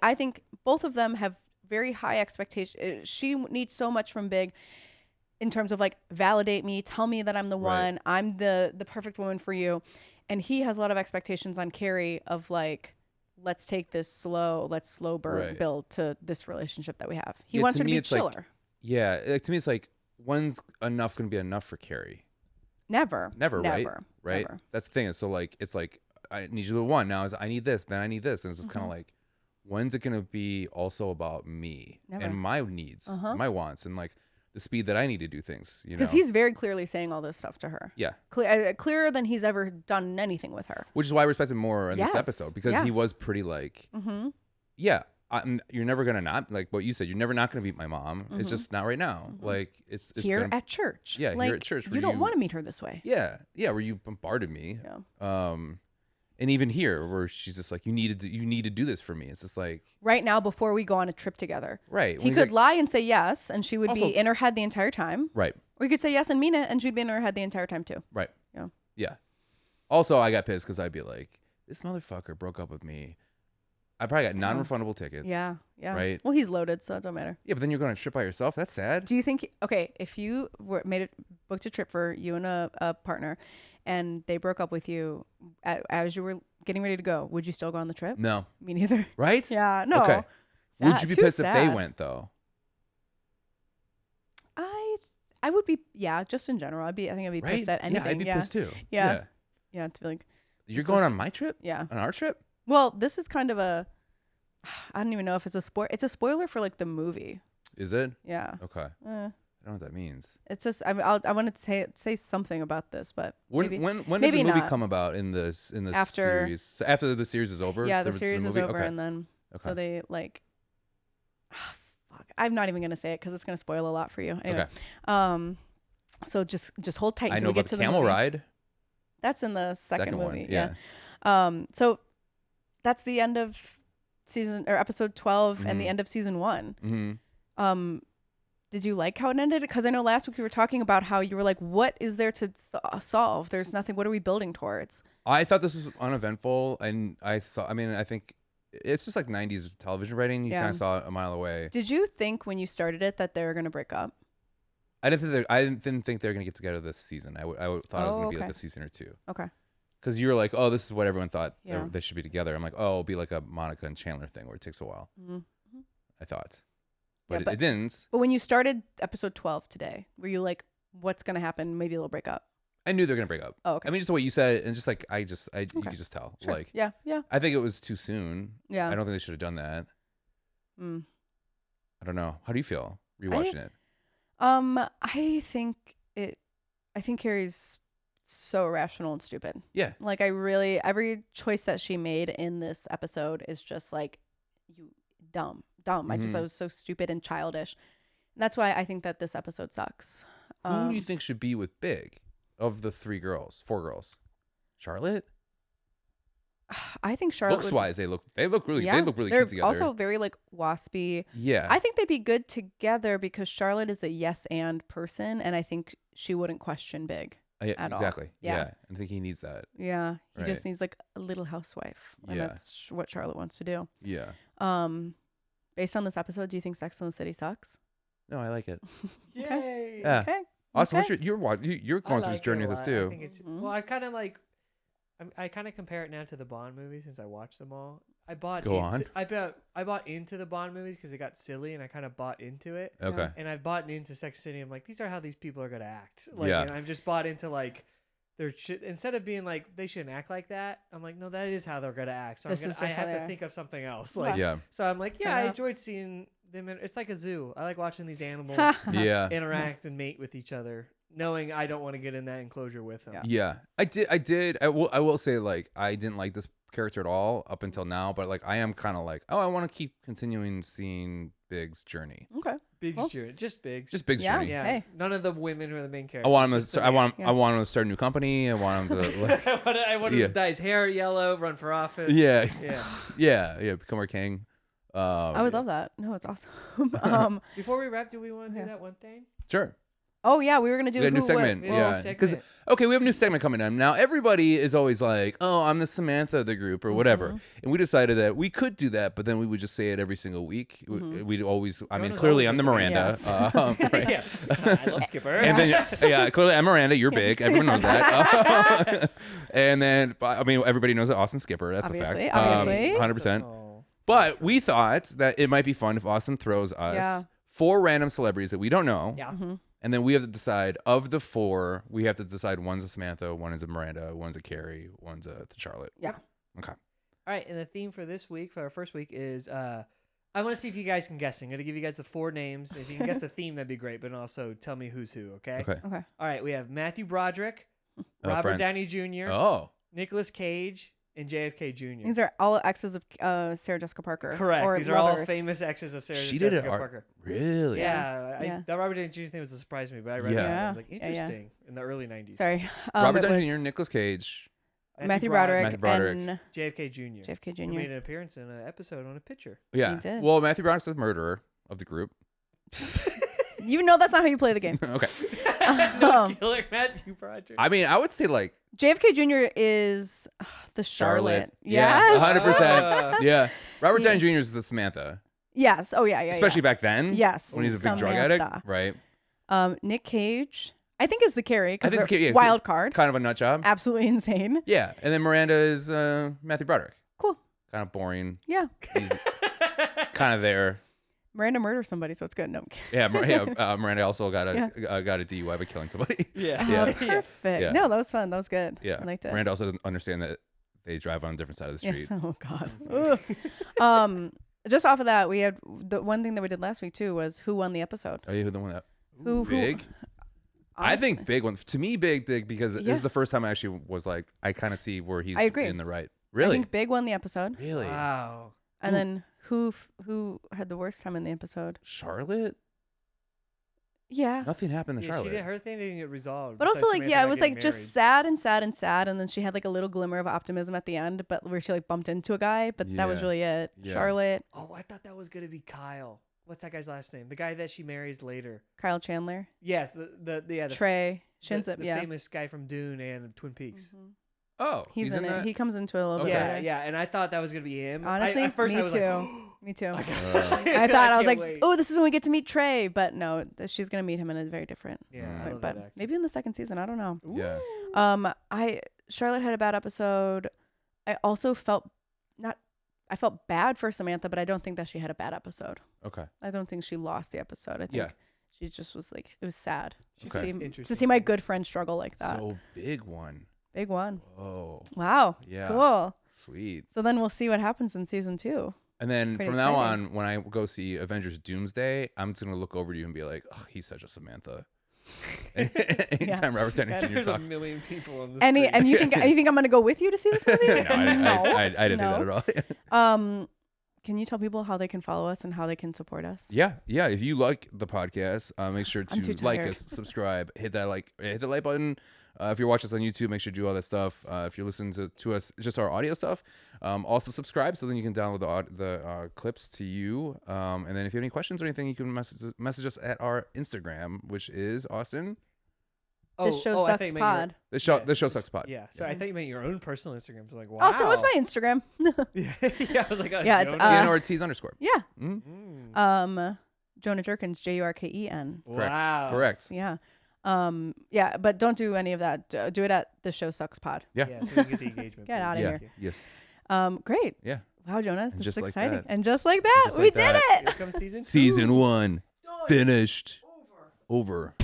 I think both of them have very high expectations. She needs so much from Big in terms of like validate me, tell me that I'm the one, I'm the perfect woman for you. And he has a lot of expectations on Carrie of like, let's take this slow burn build to this relationship that we have. He wants her to be chiller. Like, to me it's like, when's enough gonna be enough for Carrie? Never. Right? Never. That's the thing. So like, it's like, I need you to one. Now is I need this, then I need this. And it's just kind of like, when's it going to be also about me and my needs, my wants, and like the speed that I need to do things, Because he's very clearly saying all this stuff to her. Yeah. Clearer than he's ever done anything with her. Which is why I respect him more in this episode, because he was pretty like, you're never going to not, like what you said, you're never not going to beat my mom. It's just not right now. Like it's here at church. Yeah, like, here at church. You don't want to meet her this way. Yeah. Yeah, where you bombarded me. Yeah. And even here, where she's just like, you need to do this for me. It's just like right now, before we go on a trip together. Right. He could lie and say yes, and she would also be in her head the entire time. Right. Or he could say yes and mean it, and she'd be in her head the entire time too. Right. Yeah. Yeah. Also, I got pissed because I'd be like, this motherfucker broke up with me. I probably got non-refundable tickets. Yeah. Yeah. Right. Well, he's loaded, so it don't matter. Yeah, but then you're going on a trip by yourself. That's sad. Do you think? Okay, if you booked a trip for you and a partner, and they broke up with you as you were getting ready to go, would you still go on the trip? No. Me neither. Right? Yeah. No. Okay. Would you be pissed if they went though? I would be. Yeah. Just in general, I think I'd be pissed at anything. Yeah, I'd be pissed too. Yeah. Yeah. To be like, you're going on my trip? Yeah. On our trip? Well, this is kind of a. I don't even know if it's a spoiler. It's a spoiler for like the movie. Is it? Yeah. Okay. I don't know what that means. It's just I wanted to say something about this, but when does the movie come about in this series? So after the series is over? Yeah, the series is over, okay. and then so they like. Fuck, I'm not even gonna say it because it's gonna spoil a lot for you. Anyway, okay. So just hold tight. I know about the camel ride. That's in the second movie. One. Yeah. So that's the end of season or episode 12 and the end of season 1. Mm-hmm. Did you like how it ended? Because I know last week we were talking about how you were like, what is there to solve? There's nothing. What are we building towards? I thought this was uneventful, and I think it's just like 90s television writing. You kind of saw it a mile away. Did you think when you started it that they were going to break up? I didn't think they were going to get together this season. I thought it was going to be like a season or two. Okay. Because you're like, oh, this is what everyone thought Yeah. they should be together. I'm like, oh, it'll be like a Monica and Chandler thing where it takes a while. Mm-hmm. I thought, but, Yeah, it didn't. But when you started episode 12 today, were you like, what's gonna happen? Maybe they'll break up. I knew they're gonna break up. Oh, okay. I mean, just the way you said it, and just like you could just tell. Sure. Like, Yeah. I think it was too soon. Yeah. I don't think they should have done that. Mm. I don't know. How do you feel rewatching it? I think Carrie's so irrational and stupid. Yeah. Like every choice that she made in this episode is just like, you dumb. I just thought it was so stupid and childish. That's why I think that this episode sucks. Who do you think should be with Big of the four girls? Charlotte? I think Charlotte Looks wise, they look really they're cute together. also very like waspy. Yeah. I think they'd be good together because Charlotte is a yes and person, and I think she wouldn't question Big. Yeah, at all. exactly. Yeah. Yeah. I think he needs that. Yeah, he Right. just needs like a little housewife, and Yeah. that's what Charlotte wants to do. Yeah. Based on this episode, do you think Sex and the City sucks? No, I like it. Yay. Yeah. Okay. Awesome. Okay. You're going through this journey with us too. I think it's Mhm. well. I've kind of like, I kind of compare it now to the Bond movies since I watched them all. I bought into the Bond movies because it got silly, and I kind of bought into it. Okay. And I've bought into Sex City. I'm like, these are how these people are gonna act. Like, Yeah. and I've just bought into like, instead of being like they shouldn't act like that. I'm like, no, that is how they're gonna act. So This I is just how have they to are. think of something else. Like, Yeah. so I'm like, yeah, Fair I enough. enjoyed seeing them. It's like a zoo. I like watching these animals Yeah. interact and mate with each other, knowing I don't want to get in that enclosure with them. Yeah. Yeah. I did. I will say, like, I didn't like this character at all up until now, but like I am kind of like, oh, I want to keep continuing seeing Big's journey. Okay. Big's Well, journey, just Big's. Just Big's Yeah. journey. Yeah. Hey. None of the women who are the main characters. I want him to just the start, I Yes. want him to start a new company. I want him to like, I want him Yeah. to dye his hair yellow, run for office. yeah. Yeah. Yeah, become our king. I would love that. No, it's awesome. Before we wrap, do we want to Yeah. do that one thing? Sure. Oh yeah, we were gonna do We got a new who, what- segment. We have a Yeah. new Because segment. okay, we have a new segment coming in. Now everybody is always like, oh, I'm the Samantha of the group or whatever. Mm-hmm. And we decided that we could do that, but then we would just say it every single week. Mm-hmm. We'd always, I mean, Jonah's clearly always I'm the the Miranda. Samantha. Right. Yeah. I love Skipper. And then, yeah, clearly I'm Miranda. You're big. Everyone knows that. And then, I mean, everybody knows that Austin Skipper. That's Obviously, a fact. obviously. 100%. Oh. But we thought that it might be fun if Austin throws us Yeah. 4 random celebrities that we don't know. Yeah. Mm-hmm. And then we have to decide, of the 4, we have to decide one's a Samantha, one is a Miranda, one's a Carrie, one's a Charlotte. Yeah. Okay. All right, and the theme for this week, for our first week, is I want to see if you guys can guess. I'm going to give you guys the 4 names. If you can guess the theme, that'd be great, but also tell me who's who, okay? Okay. Okay. All right, we have Matthew Broderick, Robert Friends. Downey Jr., Oh. Nicolas Cage, and JFK Jr. These are all exes of Sarah Jessica Parker. Correct. Or These are all lovers. famous exes of Sarah She did Jessica it. Parker. Really? Yeah, Yeah. that Robert Downey Jr. thing was a surprise to me, but I read Yeah. that and I Yeah. was like, Yeah, yeah. interesting, in the early 90s. Sorry. Robert it Downey was Jr., Nicolas Cage. Matthew Broderick, Matthew Broderick. and JFK Jr. JFK who made Jr. an appearance in an episode on a picture. Yeah. He did. Well, Matthew Broderick's the murderer of the group. You know that's not how you play the game. Okay. No killer Matthew Broderick. I mean, I would say like JFK Jr. is the Charlotte. Yeah, Yes. 100%. Yeah. Robert Yeah. Downey Jr. is the Samantha. Yes. Oh yeah. Especially back then. Yes. When he's a big drug addict. Samantha. Right. Nick Cage, I think is the Carrie I because think it's Carrie, yeah, wild card. Kind of a nut job. Absolutely insane. Yeah. And then Miranda is Matthew Broderick. Cool. Kind of boring. Yeah. He's kind of there. Miranda murdered somebody, so it's good. No. Yeah. Miranda also got a DUI by killing somebody. Yeah. Yeah. Perfect. Yeah. No, that was fun. That was good. Yeah. I liked it. Miranda also doesn't understand that they drive on a different side of the street. Yes. Oh God. Ugh. Just off of that, we had the one thing that we did last week too was who won the episode. Oh, yeah, who the one that Who? Big? I think Big one. To me, Big did because this Yeah. is the first time I actually was like, I kind of see where he's I agree. in the right. I Really? think Big won the episode, Really? Wow. and then who had the worst time in the episode? Charlotte? Yeah. Nothing happened to Yeah, Charlotte. she did. Her thing didn't get resolved. But also, besides like, Samantha yeah, it not was like getting just married. sad and sad and sad, and then she had like a little glimmer of optimism at the end, but where she like bumped into a guy, but that was Yeah. really it. Yeah. Charlotte, Oh, I thought that was gonna be Kyle. What's that guy's last name? The guy that she marries later. Kyle Chandler, Yes, the Trey, the, Shinzip, the yeah. famous guy from Dune and Twin Peaks. Mhm. Oh, He's in it. that? He comes into it a little Okay. bit Yeah, later. yeah, and I thought that was gonna be him. Honestly, at first me I was too. like, Me too. I I thought I was can't like, wait. oh, this is when we get to meet Trey, but no, she's gonna meet him in a very different Yeah, Mm. I way. love But that actor. maybe in the second season, I don't know. Yeah. Charlotte had a bad episode. I also felt bad for Samantha, but I don't think that she had a bad episode. Okay. I don't think she lost the episode. I think she just was like, it was sad to see my good friend struggle like that. So big one. Big one. Oh. Wow. Yeah. Cool. Sweet. So then we'll see what happens in season 2. And then Pretty from now exciting. on, when I go see Avengers Doomsday, I'm just going to look over to you and be like, oh, he's such a Samantha. Anytime Robert Downey Jr. There's talks. a million people on the And screen. you think I'm going to go with you to see this movie? No, I didn't do that at all. Can you tell people how they can follow us and how they can support us? Yeah. If you like the podcast, make sure I'm too to like tired. us, subscribe, hit the like button. If you're watching us on YouTube, make sure to do all that stuff. If you're listening to us, just our audio stuff, also subscribe so then you can download the clips to you. And then if you have any questions or anything, you can message us at our Instagram, which is Austin. This show I thought sucks you meant pod. The show sucks pod. Yeah. So I thought you meant your own personal Instagram. So like, wow. Also, what's my Instagram? Yeah, I was like, Yeah, it's, Jonah. Deanna Ortiz _. Yeah. Jonah Jurkens, Jurken. Wow. Correct. Yeah. Yeah, but don't do any of that. Do it at the show sucks pod. Yeah. Yeah, so we can get the engagement. Get outta Yeah. here. Yes. Great. Yeah. Wow, Jonas, And this just is like exciting. that. And just like that, Just we like did that. it. Here comes season 2. Season 1 finished. Over.